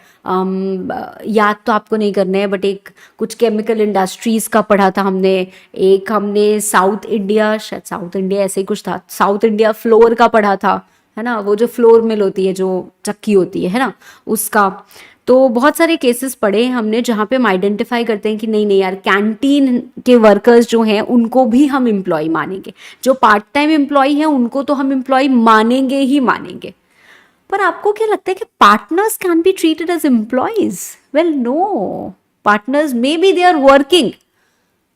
याद तो आपको नहीं करने हैं, बट एक कुछ केमिकल इंडस्ट्रीज का पढ़ा था हमने. एक हमने साउथ इंडिया, शायद साउथ इंडिया ऐसे ही कुछ था, साउथ इंडिया फ्लोर का पढ़ा था, है ना. वो जो फ्लोर मिल होती है, जो चक्की होती है ना, उसका. तो बहुत सारे केसेस पढ़े हैं हमने जहाँ पे हम आइडेंटिफाई करते हैं कि नहीं नहीं यार, कैंटीन के वर्कर्स जो हैं उनको भी हम एम्प्लॉय मानेंगे. जो पार्ट टाइम एम्प्लॉय हैं उनको तो हम एम्प्लॉय मानेंगे ही मानेंगे. पर आपको क्या लगता है कि partners can be treated as employees? Well no, partners maybe they are working.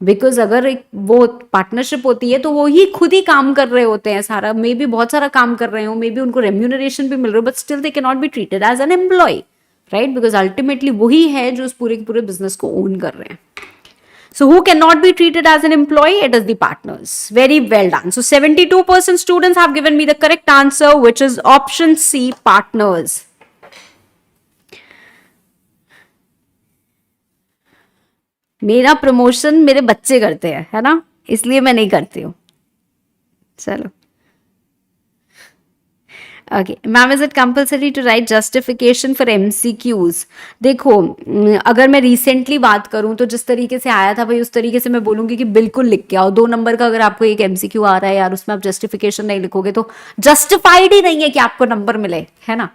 Because अगर एक वो पार्टनरशिप होती है तो वो ही खुद ही काम कर रहे होते हैं सारा, मे बी बहुत सारा काम कर रहे हो, मे बी उनको रेम्यूनरेशन भी मिल रहा है, but still they can not be treated as an employee, right. Because ultimately वही है जो उस पूरे के पूरे बिजनेस को ओन कर रहे हैं. So who cannot be treated as an employee? It is the partners. Very well done. So 72% students have given me the correct answer, which is option C, partners. मेरा प्रमोशन मेरे बच्चे करते हैं, है ना, इसलिए मैं नहीं करती हूँ. चलो. Okay ma'am, is it compulsory to write justification for MCQs? देखो, अगर मैं रिसेंटली बात करूं तो जिस तरीके से आया था भाई उस तरीके से मैं बोलूंगी कि बिल्कुल लिख के आओ. 2 नंबर का अगर आपको एक एमसीक्यू आ रहा है यार, उसमें आप जस्टिफिकेशन नहीं लिखोगे तो जस्टिफाइड ही नहीं है कि आपको नंबर मिले, है ना.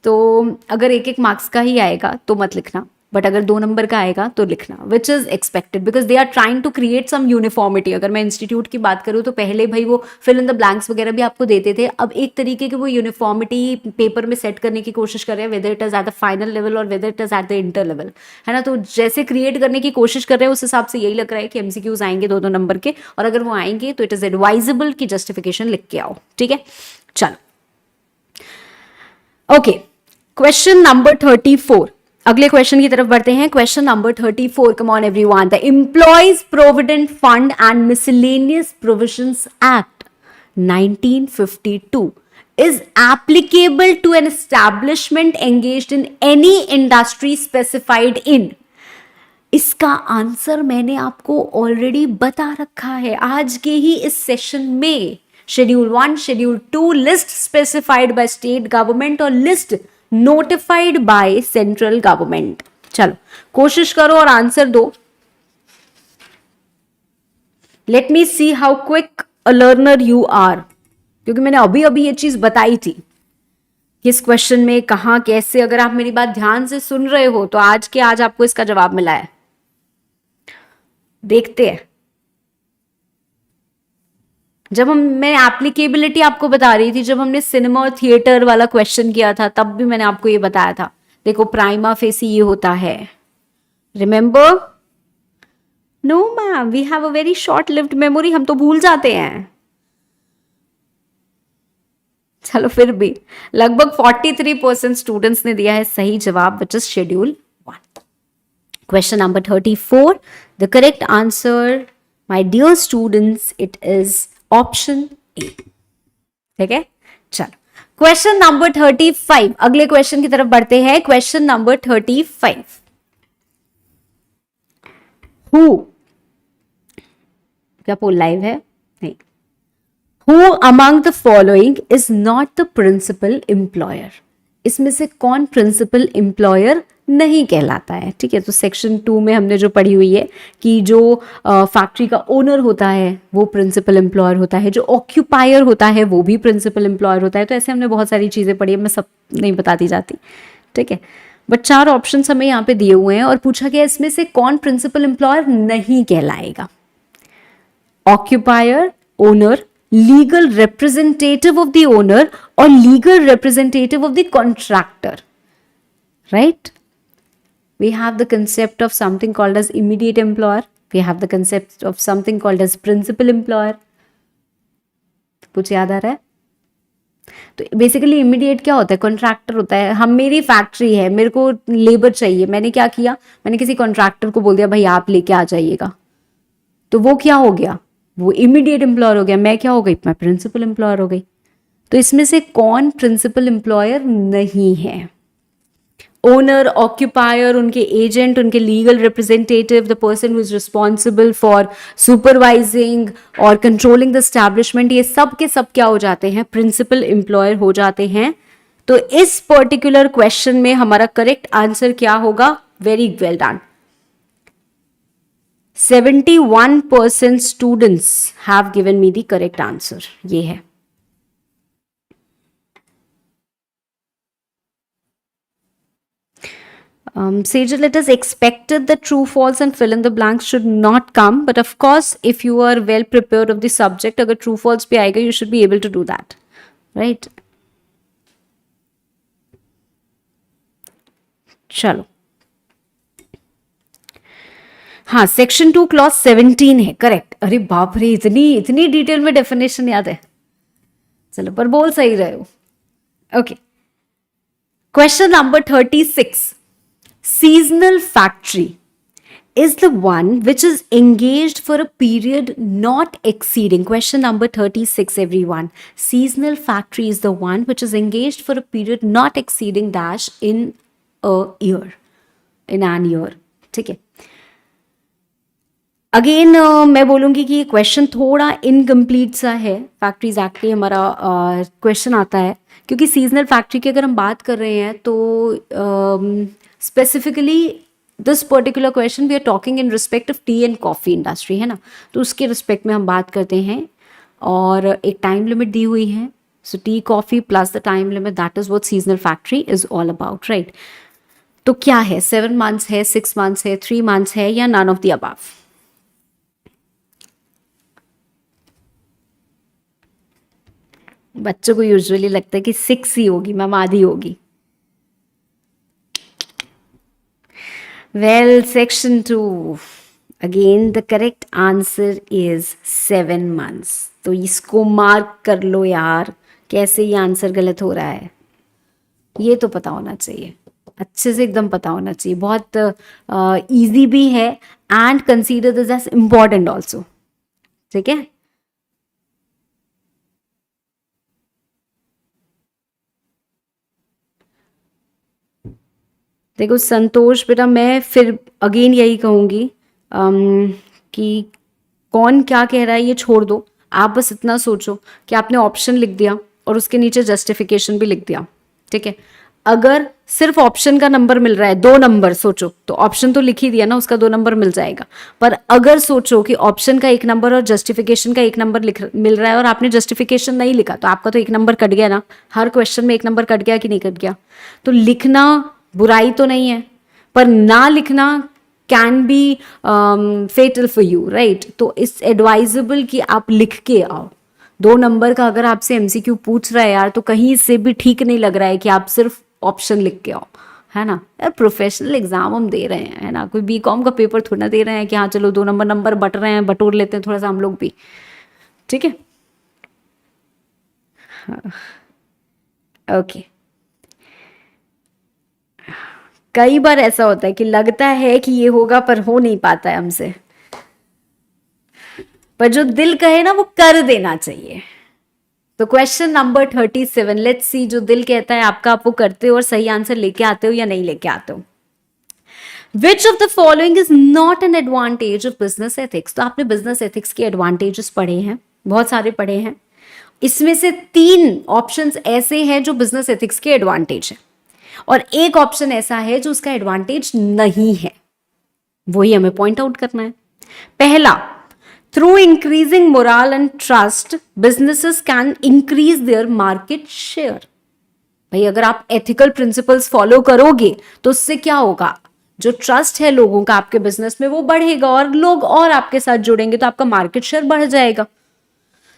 तो अगर 1-1 मार्क्स का ही आएगा तो मत लिखना, बट अगर 2 नंबर का आएगा तो लिखना, which is expected because they are trying to create some uniformity. अगर मैं इंस्टीट्यूट की बात करूँ तो पहले भाई वो फिल इन द ब्लैंक्स वगैरह भी आपको देते थे. अब एक तरीके की वो यूनिफॉर्मिटी पेपर में सेट करने की कोशिश कर रहे हैं, whether it is at the final level और whether it is at the inter level, है ना. तो जैसे क्रिएट करने की कोशिश कर रहे हैं उस हिसाब से यही लग रहा है कि एमसीक्यूज आएंगे 2-2 नंबर के, और अगर वो आएंगे तो इट इज एडवाइजेबल कि जस्टिफिकेशन लिख के आओ. ठीक है, चलो. Okay, question number 34. अगले क्वेश्चन की तरफ बढ़ते हैं. Question number 34. Come on everyone. The employees provident fund and miscellaneous provisions act 1952 is applicable to an establishment engaged in any industry specified in. इसका आंसर मैंने आपको ऑलरेडी बता रखा है आज के ही इस सेशन में. Schedule 1, schedule 2, list specified by state government और list notified by central government. चलो कोशिश करो और आंसर दो. Let me see how quick a learner you are, क्योंकि मैंने अभी अभी ये चीज बताई थी किस क्वेश्चन में कहां कैसे. अगर आप मेरी बात ध्यान से सुन रहे हो तो आज के आज आपको इसका जवाब मिला है. देखते हैं. जब मैं एप्लीकेबिलिटी आपको बता रही थी, जब हमने सिनेमा और थिएटर वाला क्वेश्चन किया था, तब भी मैंने आपको ये बताया था. देखो प्राइमा फेसी ये होता है, remember? No ma'am, we have a very short lived memory, हम तो भूल जाते हैं. चलो फिर भी लगभग 43% स्टूडेंट्स ने दिया है सही जवाब, which is schedule 1. Question number 34. The correct answer, my dear students, it is option A. ठीक है, चलो. Question number 35. अगले क्वेश्चन की तरफ बढ़ते हैं. Question number 35. हु, क्या पोल लाइव है? नहीं. Who among the following is not the principal employer? इसमें से कौन प्रिंसिपल एम्प्लॉयर नहीं कहलाता है? ठीक है, तो सेक्शन 2 में हमने जो पढ़ी हुई है कि जो फैक्ट्री का ओनर होता है वो प्रिंसिपल एम्प्लॉयर होता है, जो ऑक्यूपायर होता है वो भी प्रिंसिपल एम्प्लॉयर होता है. तो ऐसे हमने बहुत सारी चीज़ें पढ़ी है, मैं सब नहीं बताती जाती. ठीक है, बट 4 ऑप्शन हमें यहाँ पे दिए हुए हैं और पूछा गया इसमें से कौन प्रिंसिपल एम्प्लॉयर नहीं कहलाएगा. Occupier, owner, legal representative of the owner or legal representative of the contractor, right? We have the concept of something called as immediate employer. We have the concept of something called as principal employer. कुछ याद आ रहा है? तो basically immediate क्या होता है, contractor होता है। हम, मेरी फैक्ट्री है, मेरे को लेबर चाहिए, मैंने क्या किया, मैंने किसी कॉन्ट्रैक्टर को बोल दिया भाई आप लेके आ जाइएगा, तो वो क्या हो गया, वो इमीडिएट एम्प्लॉयर हो गया। मैं क्या हो गई, मैं प्रिंसिपल एम्प्लॉयर हो गई। तो इसमें से कौन प्रिंसिपल एम्प्लॉयर नहीं है? ओनर, ऑक्यूपायर, उनके एजेंट, उनके legal representative, the person who is responsible for supervising और कंट्रोलिंग द एस्टैब्लिशमेंट, ये सब के सब क्या हो जाते हैं, प्रिंसिपल एम्प्लॉयर हो जाते हैं। तो इस पर्टिकुलर क्वेश्चन में हमारा करेक्ट आंसर क्या होगा? Very well done. 71% students have given me the correct answer, ये है। Sejal, it is expected that true, false and fill in the blanks should not come. But of course, if you are well prepared of the subject, अगर true, false भी आएगा, you should be able to do that. Right? चलो, हाँ, section 2 clause 17 है, correct. अरे बाप रे, इतनी डिटेल में डेफिनेशन याद है। चलो, पर बोल सही रहे हो। Okay, question number 36। Seasonal factory is the one which is engaged for a period not exceeding. Question number 36, everyone. Seasonal factory is the one which is engaged for a period not exceeding dash in a year. In an year. ठीक है। Again मैं बोलूँगी कि ये question थोड़ा incomplete सा है। Factories act के हमारा क्वेश्चन आता है, क्योंकि सीजनल फैक्ट्री की अगर हम बात कर रहे हैं तो specifically this particular question we are talking in respect of tea and coffee industry, है ना, तो उसके रिस्पेक्ट में हम बात करते हैं और एक टाइम लिमिट दी हुई है। So tea coffee plus the time limit, that is what seasonal factory is all about, right. तो क्या है, 7 months है, 6 months है, 3 months है, या नन ऑफ द अबव? बच्चों को यूजुअली लगता है कि 6 ही होगी मैम, आधी होगी। Well, section 2. Again, the correct answer is 7 months. तो इसको मार्क कर लो यार, कैसे ये आंसर गलत हो रहा है, ये तो पता होना चाहिए, अच्छे से एकदम पता होना चाहिए। बहुत इजी भी है and consider this as important also, ठीक है। देखो संतोष बेटा, मैं फिर अगेन यही कहूँगी कि कौन क्या कह रहा है ये छोड़ दो, आप बस इतना सोचो कि आपने ऑप्शन लिख दिया और उसके नीचे जस्टिफिकेशन भी लिख दिया, ठीक है। अगर सिर्फ ऑप्शन का नंबर मिल रहा है 2 नंबर, सोचो तो ऑप्शन तो लिख ही दिया ना, उसका 2 नंबर मिल जाएगा। पर अगर सोचो कि ऑप्शन का 1 नंबर और जस्टिफिकेशन का 1 नंबर मिल रहा है और आपने जस्टिफिकेशन नहीं लिखा, तो आपका तो 1 नंबर कट गया ना। हर क्वेश्चन में 1 नंबर कट गया कि नहीं कट गया? तो लिखना बुराई तो नहीं है, पर ना लिखना can be fatal for you, right. तो इट्स एडवाइजेबल कि आप लिख के आओ। 2 नंबर का अगर आपसे एमसीक्यू पूछ रहा है यार, तो कहीं से भी ठीक नहीं लग रहा है कि आप सिर्फ ऑप्शन लिख के आओ, है ना यार। प्रोफेशनल एग्जाम हम दे रहे हैं, है ना, कोई बीकॉम का पेपर थोड़ा दे रहे हैं कि हाँ चलो 2 नंबर बट रहे हैं, बटोर लेते हैं थोड़ा सा हम लोग भी, ठीक है। ओके, कई बार ऐसा होता है कि लगता है कि ये होगा पर हो नहीं पाता है हमसे, पर जो दिल कहे ना वो कर देना चाहिए। तो क्वेश्चन नंबर 37, लेट्स सी, जो दिल कहता है आपका, आप वो करते हो और सही आंसर लेके आते हो या नहीं लेके आते हो। विच of the following is not an advantage of business ethics? तो आपने बिजनेस एथिक्स के एडवांटेजेस पढ़े हैं, बहुत सारे पढ़े हैं। इसमें से 3 ऑप्शंस ऐसे हैं जो बिजनेस एथिक्स के एडवांटेज है और एक ऑप्शन ऐसा है जो उसका एडवांटेज नहीं है, वही हमें पॉइंट आउट करना है। पहला, through increasing moral and trust businesses can increase their market share. भाई अगर आप एथिकल प्रिंसिपल्स फॉलो करोगे तो उससे क्या होगा, जो ट्रस्ट है लोगों का आपके बिजनेस में वो बढ़ेगा और लोग और आपके साथ जुड़ेंगे तो आपका मार्केट शेयर बढ़ जाएगा।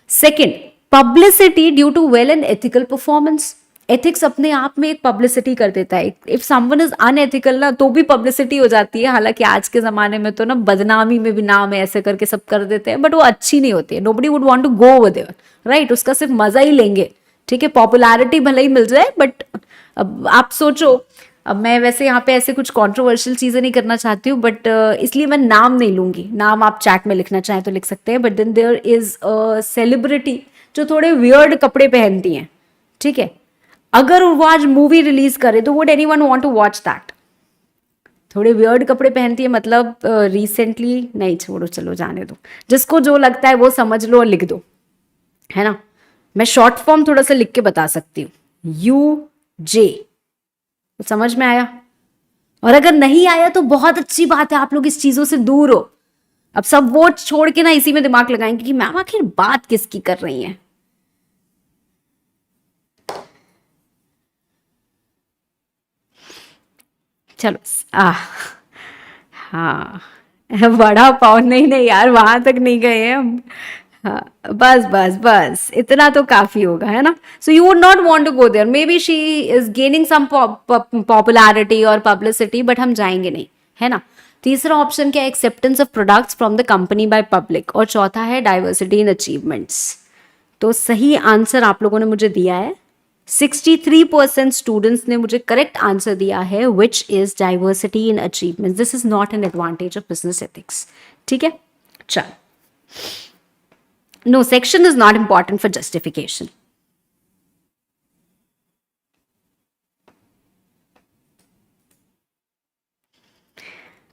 Second, publicity due to well and ethical performance. Ethics अपने आप में एक पब्लिसिटी कर देता है। इफ समवन इज अनएथिकल ना, तो भी पब्लिसिटी हो जाती है। हालांकि आज के जमाने में तो ना बदनामी में भी नाम है ऐसे करके सब कर देते हैं, बट वो अच्छी नहीं होती है। Nobody would want to go over there, right. उसका सिर्फ मजा ही लेंगे ठीक है, पॉपुलैरिटी भले ही मिल जाए, बट अब आप सोचो, अब मैं वैसे यहाँ पे ऐसे कुछ कंट्रोवर्शियल चीजें नहीं करना चाहती हूँ, बट इसलिए मैं नाम नहीं लूंगी, नाम आप चैट में लिखना चाहें तो लिख सकते हैं, but then there is a celebrity जो थोड़े वियर्ड कपड़े पहनती हैं, ठीक है, अगर वो आज मूवी रिलीज करे तो would anyone want to watch that? थोड़े वियर्ड कपड़े पहनती है मतलब रिसेंटली नहीं, छोड़ो चलो जाने दो, जिसको जो लगता है वो समझ लो और लिख दो, है ना। मैं शॉर्ट फॉर्म थोड़ा सा लिख के बता सकती हूँ, UJ, तो समझ में आया? और अगर नहीं आया तो बहुत अच्छी बात है, आप लोग इस चीजों से दूर हो। अब सब वो छोड़ के ना इसी में दिमाग लगाएंगे कि मैम आखिर बात किसकी कर रही हैं। चलो हाँ, वड़ा पाव नहीं नहीं यार, वहां तक नहीं गए हैं हम। हाँ, बस बस बस इतना तो काफी होगा, है ना। So you would not want to go there, maybe she is gaining some popularity और पब्लिसिटी, बट हम जाएंगे नहीं, है ना। तीसरा ऑप्शन क्या है, acceptance of products from the company by public, और चौथा है डाइवर्सिटी इन अचीवमेंट्स। तो सही आंसर आप लोगों ने मुझे दिया है, 63% स्टूडेंट्स ने मुझे करेक्ट आंसर दिया है, which is diversity in achievement. This is not an advantage of business ethics, ठीक है। चल, no, section is not important for justification.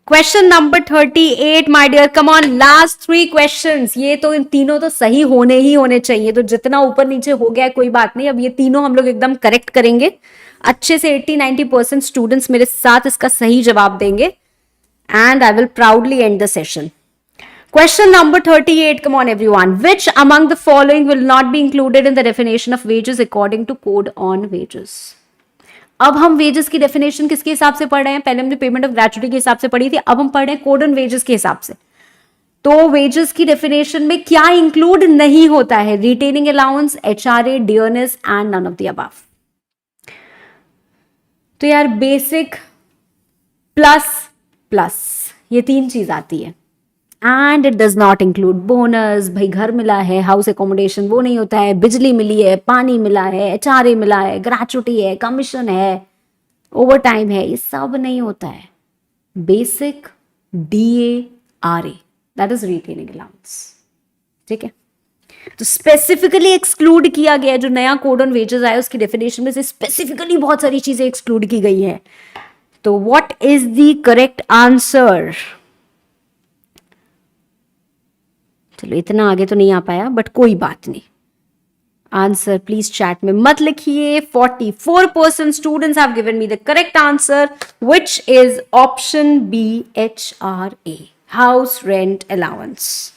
Question number 38 my dear, come on, last 3 questions. ये तो इन तीनों तो सही होने ही होने चाहिए, तो जितना ऊपर नीचे हो गया कोई बात नहीं, अब ये तीनों हम लोग एकदम करेक्ट करेंगे अच्छे से। 80-90% स्टूडेंट्स मेरे साथ इसका सही जवाब देंगे, and I will proudly and the session. Question number 38, come on everyone. Which among the following will not be included in the definition of wages according to Code on Wages? अब हम wages की definition किसके हिसाब से पढ़ रहे हैं? पहले हमने पेमेंट ऑफ ग्रेचुटी के हिसाब से पढ़ी थी, अब हम पढ़ रहे हैं कोड ऑन वेजेस के हिसाब से। तो वेजेस की डेफिनेशन में क्या इंक्लूड नहीं होता है? Retaining allowance, HRA, dearness and none of the above. तो यार बेसिक प्लस प्लस ये 3 चीज आती है, and it does not include bonus. भाई घर मिला है, हाउस एकोमोडेशन वो नहीं होता है, बिजली मिली है, पानी मिला है, HRA मिला है, ग्रेचुटी है, कमीशन है, ओवर टाइम है, ये सब नहीं होता है। Basic DARA, that is retaining allowance, ठीक है। तो स्पेसिफिकली एक्सक्लूड किया गया, जो नया कोड ऑन वेजेस आया उसकी डेफिनेशन में से स्पेसिफिकली बहुत सारी चीजें एक्सक्लूड की गई है। तो what is the correct answer? चलो इतना आगे तो नहीं आ पाया, बट कोई बात नहीं। आंसर प्लीज चैट में मत लिखिए। 44% students have given me the correct answer, which is option B, HRA, house rent allowance.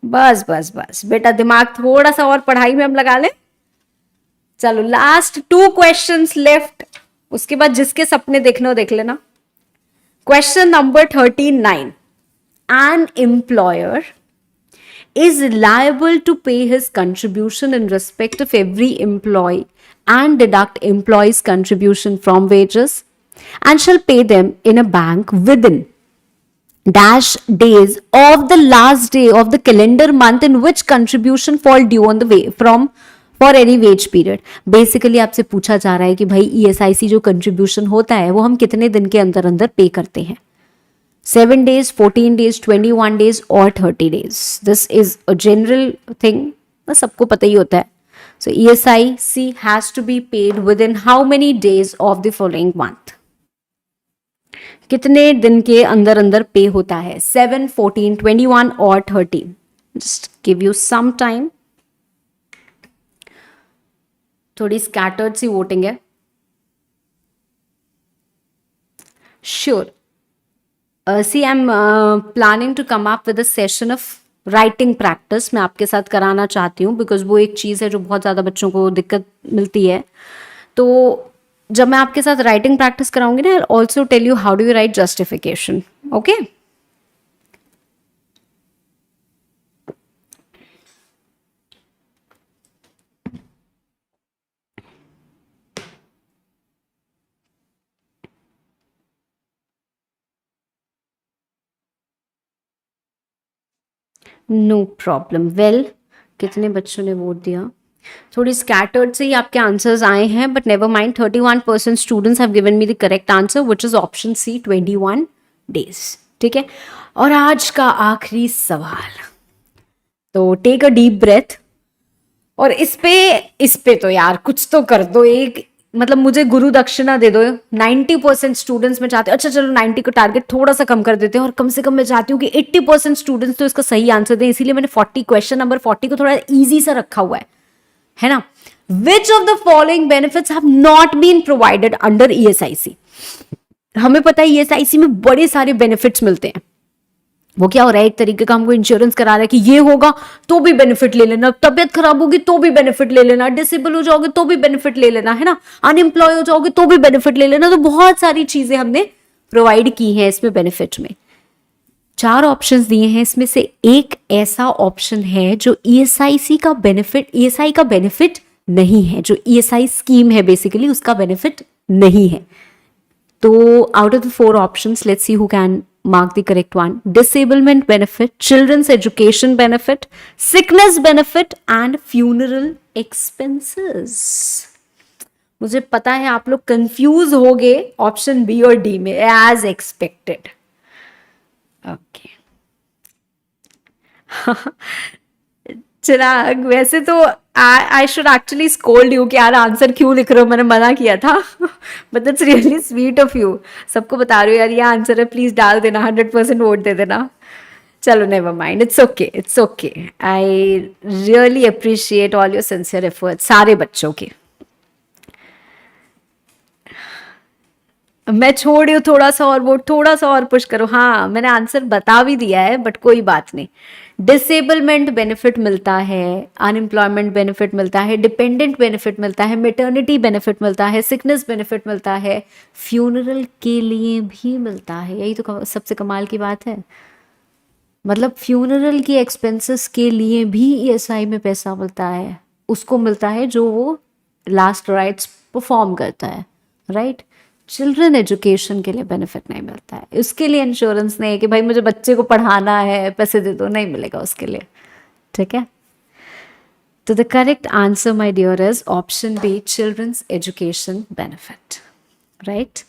बस बस बस बेटा, दिमाग थोड़ा सा और पढ़ाई में हम लगा लें। चलो लास्ट 2 क्वेश्चंस लेफ्ट, उसके बाद जिसके सपने देखने हो देख लेना। Question number 39. An employer is liable to pay his contribution in respect of every employee and deduct employee's contribution from wages and shall pay them in a bank within dash days of the last day of the calendar month in which contribution fall due on the way from for any ways period. Basically आपसे पूछा जा रहा है कि भाई ESIC जो contribution होता है वो हम कितने दिन के अंदर अंदर पे करते हैं? 7 days, 14 days, 21 days और 30 days. This is a general thing, सबको पता ही होता है। So ESIC has to be paid within how many days of the following month? कितने दिन के अंदर अंदर पे होता है? 7, 14, 21 और 30। Just give you some time. थोड़ी स्कैटर्ड सी वोटिंग है। Sure, see I am planning to come up with a session of writing practice. मैं आपके साथ कराना चाहती हूँ, बिकॉज वो एक चीज़ है जो बहुत ज़्यादा बच्चों को दिक्कत मिलती है। तो जब मैं आपके साथ राइटिंग प्रैक्टिस कराऊंगी ना, I also tell you how do you write justification, okay? No problem. Well, कितने बच्चों ने वोट दिया? थोड़ी स्कैटर्ड से ही आपके आंसर्स आए हैं, but never mind. 31% students have given me the correct answer which is option C, 21 days. ठीक है. और आज का आखिरी सवाल, तो टेक अ डीप ब्रेथ. और इस पे तो यार कुछ तो कर दो. एक मतलब मुझे गुरु दक्षिणा दे दो. 90% स्टूडेंट्स में चाहते हैं, अच्छा चलो 90 का टारगेट थोड़ा सा कम कर देते हैं, और कम से कम मैं चाहती हूँ कि 80% स्टूडेंट्स तो इसका सही आंसर दें. इसीलिए मैंने 40 क्वेश्चन नंबर 40 को थोड़ा इजी सा रखा हुआ है ना. Which of the following benefits have not been provided under ESIC? हमें पता है ESIC में बड़े सारे बेनिफिट्स मिलते हैं. वो क्या हो रहा है, एक तरीके का हमको इंश्योरेंस करा रहा है कि ये होगा तो भी बेनिफिट ले लेना, तबियत खराब होगी तो भी बेनिफिट ले लेना, डिसेबल हो जाओगे तो भी बेनिफिट ले लेना, है ना, अनएम्प्लॉय हो जाओगे तो भी बेनिफिट ले लेना. तो बहुत सारी चीजें हमने प्रोवाइड की हैं इसमें बेनिफिट में. 4 ऑप्शंस दिए हैं, इसमें से एक ऐसा ऑप्शन है जो ESI का बेनिफिट नहीं है, जो ESI स्कीम है बेसिकली उसका बेनिफिट नहीं है. तो out of the 4 options, let's see who can mark the correct one. Disablement benefit, children's education benefit, sickness benefit and funeral expenses. मुझे पता है आप लोग कंफ्यूज हो गए ऑप्शन बी और डी में, एज एक्सपेक्टेड. ओके. चिराग, वैसे तो I should actually scold you कि यार आंसर क्यों लिख रहे हो, मैंने मना किया था. But it's really sweet of you. सबको बता रही हो यार ये आंसर है, प्लीज डाल देना, 100% वोट दे देना. चलो never mind, it's okay. I really appreciate all your sincere effort, सारे बच्चों के. मैं छोड़ रही हूँ, थोड़ा सा और वोट, थोड़ा सा और पुश करो. हाँ मैंने आंसर बता भी दिया है, बट कोई बात नहीं. डिसेबलमेंट बेनिफिट मिलता है, अनएम्प्लॉयमेंट बेनिफिट मिलता है, डिपेंडेंट बेनिफिट मिलता है, मेटर्निटी बेनिफिट मिलता है, सिकनेस बेनिफिट मिलता है, फ्यूनरल के लिए भी मिलता है. यही तो सबसे कमाल की बात है. मतलब फ्यूनरल की एक्सपेंसेस के लिए भी ESI में पैसा मिलता है. उसको मिलता है जो वो लास्ट राइट्स परफॉर्म करता है, राइट. चिल्ड्रन एजुकेशन के लिए बेनिफिट नहीं मिलता है. उसके लिए इंश्योरेंस नहीं है कि भाई मुझे बच्चे को पढ़ाना है, पैसे दे दो, नहीं मिलेगा उसके लिए. ठीक है. तो the correct answer my dear is option B, children's education benefit, right.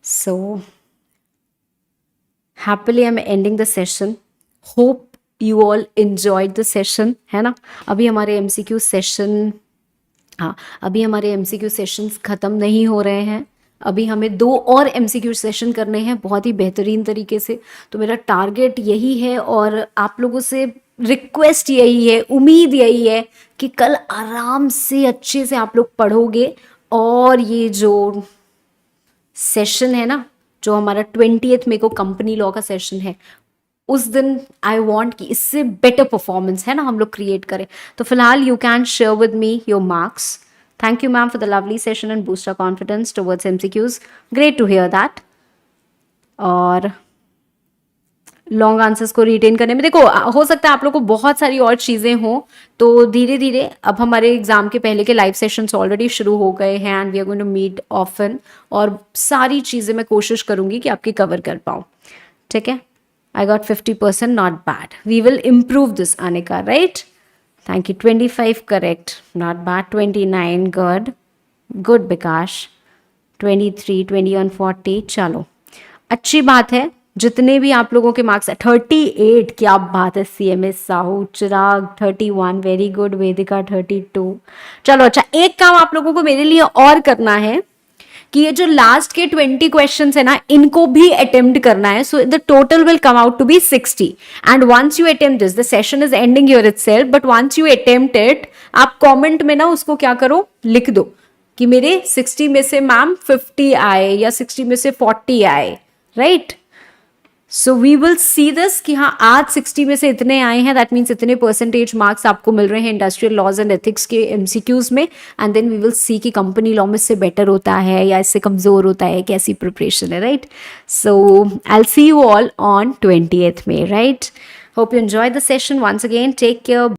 So happily I am ending the session. Hope you all enjoyed the session, है ना. अभी हमारे MCQ सेशन, हाँ अभी हमारे MCQ सेशंस ख़त्म नहीं हो रहे हैं. अभी हमें 2 और MCQ सेशन करने हैं बहुत ही बेहतरीन तरीके से. तो मेरा टारगेट यही है और आप लोगों से रिक्वेस्ट यही है, उम्मीद यही है कि कल आराम से अच्छे से आप लोग पढ़ोगे. और ये जो सेशन है ना, जो हमारा 20th मई को कंपनी लॉ का सेशन है, उस दिन आई वॉन्ट कि इससे बेटर परफॉर्मेंस है ना हम लोग क्रिएट करें. तो फिलहाल you can share with me your marks. Thank you, ma'am, for the lovely session and boost our confidence towards MCQs. Great to hear that. और लॉन्ग आंसर्स को रिटेन करने में देखो, हो सकता है आप लोग को बहुत सारी और चीज़ें हों, तो धीरे धीरे अब हमारे एग्जाम के पहले के लाइव सेशंस ऑलरेडी शुरू हो गए हैं and we are going to meet often. और सारी चीज़ें मैं कोशिश करूँगी कि आपकी कवर कर पाऊँ. ठीक है. I got 50%, not bad. We will improve this, Anika, right. Thank you. 25 correct. Not bad. 29 good. Good Bikash. 23, 20 on 40. चलो अच्छी बात है. जितने भी आप लोगों के मार्क्स है, 38, क्या बात है. CMS साहू, चिराग 31, वेरी गुड. वेदिका 32. चलो अच्छा, एक काम आप लोगों को मेरे लिए और करना है कि ये जो लास्ट के 20 क्वेश्चंस है ना, इनको भी अटेम्प्ट करना है. So the total will come out to be 60. And once you attempt this, the session is ending here itself, but once you attempt it, आप कमेंट में ना उसको क्या करो, लिख दो कि मेरे 60 में से मैम 50 आए या 60 में से 40 आए, right. So we will see this कि हाँ आज 60 में से इतने आए हैं, दैट मीन्स इतने परसेंटेज मार्क्स आपको मिल रहे हैं इंडस्ट्रियल लॉज एंड एथिक्स के MCQs में. And then we will see कि कंपनी लॉ में इससे बेटर होता है या इससे कमज़ोर होता है, कैसी प्रिपरेशन है, right. So I will see you all on 20th May, right. Hope you enjoy the session. Once again take care.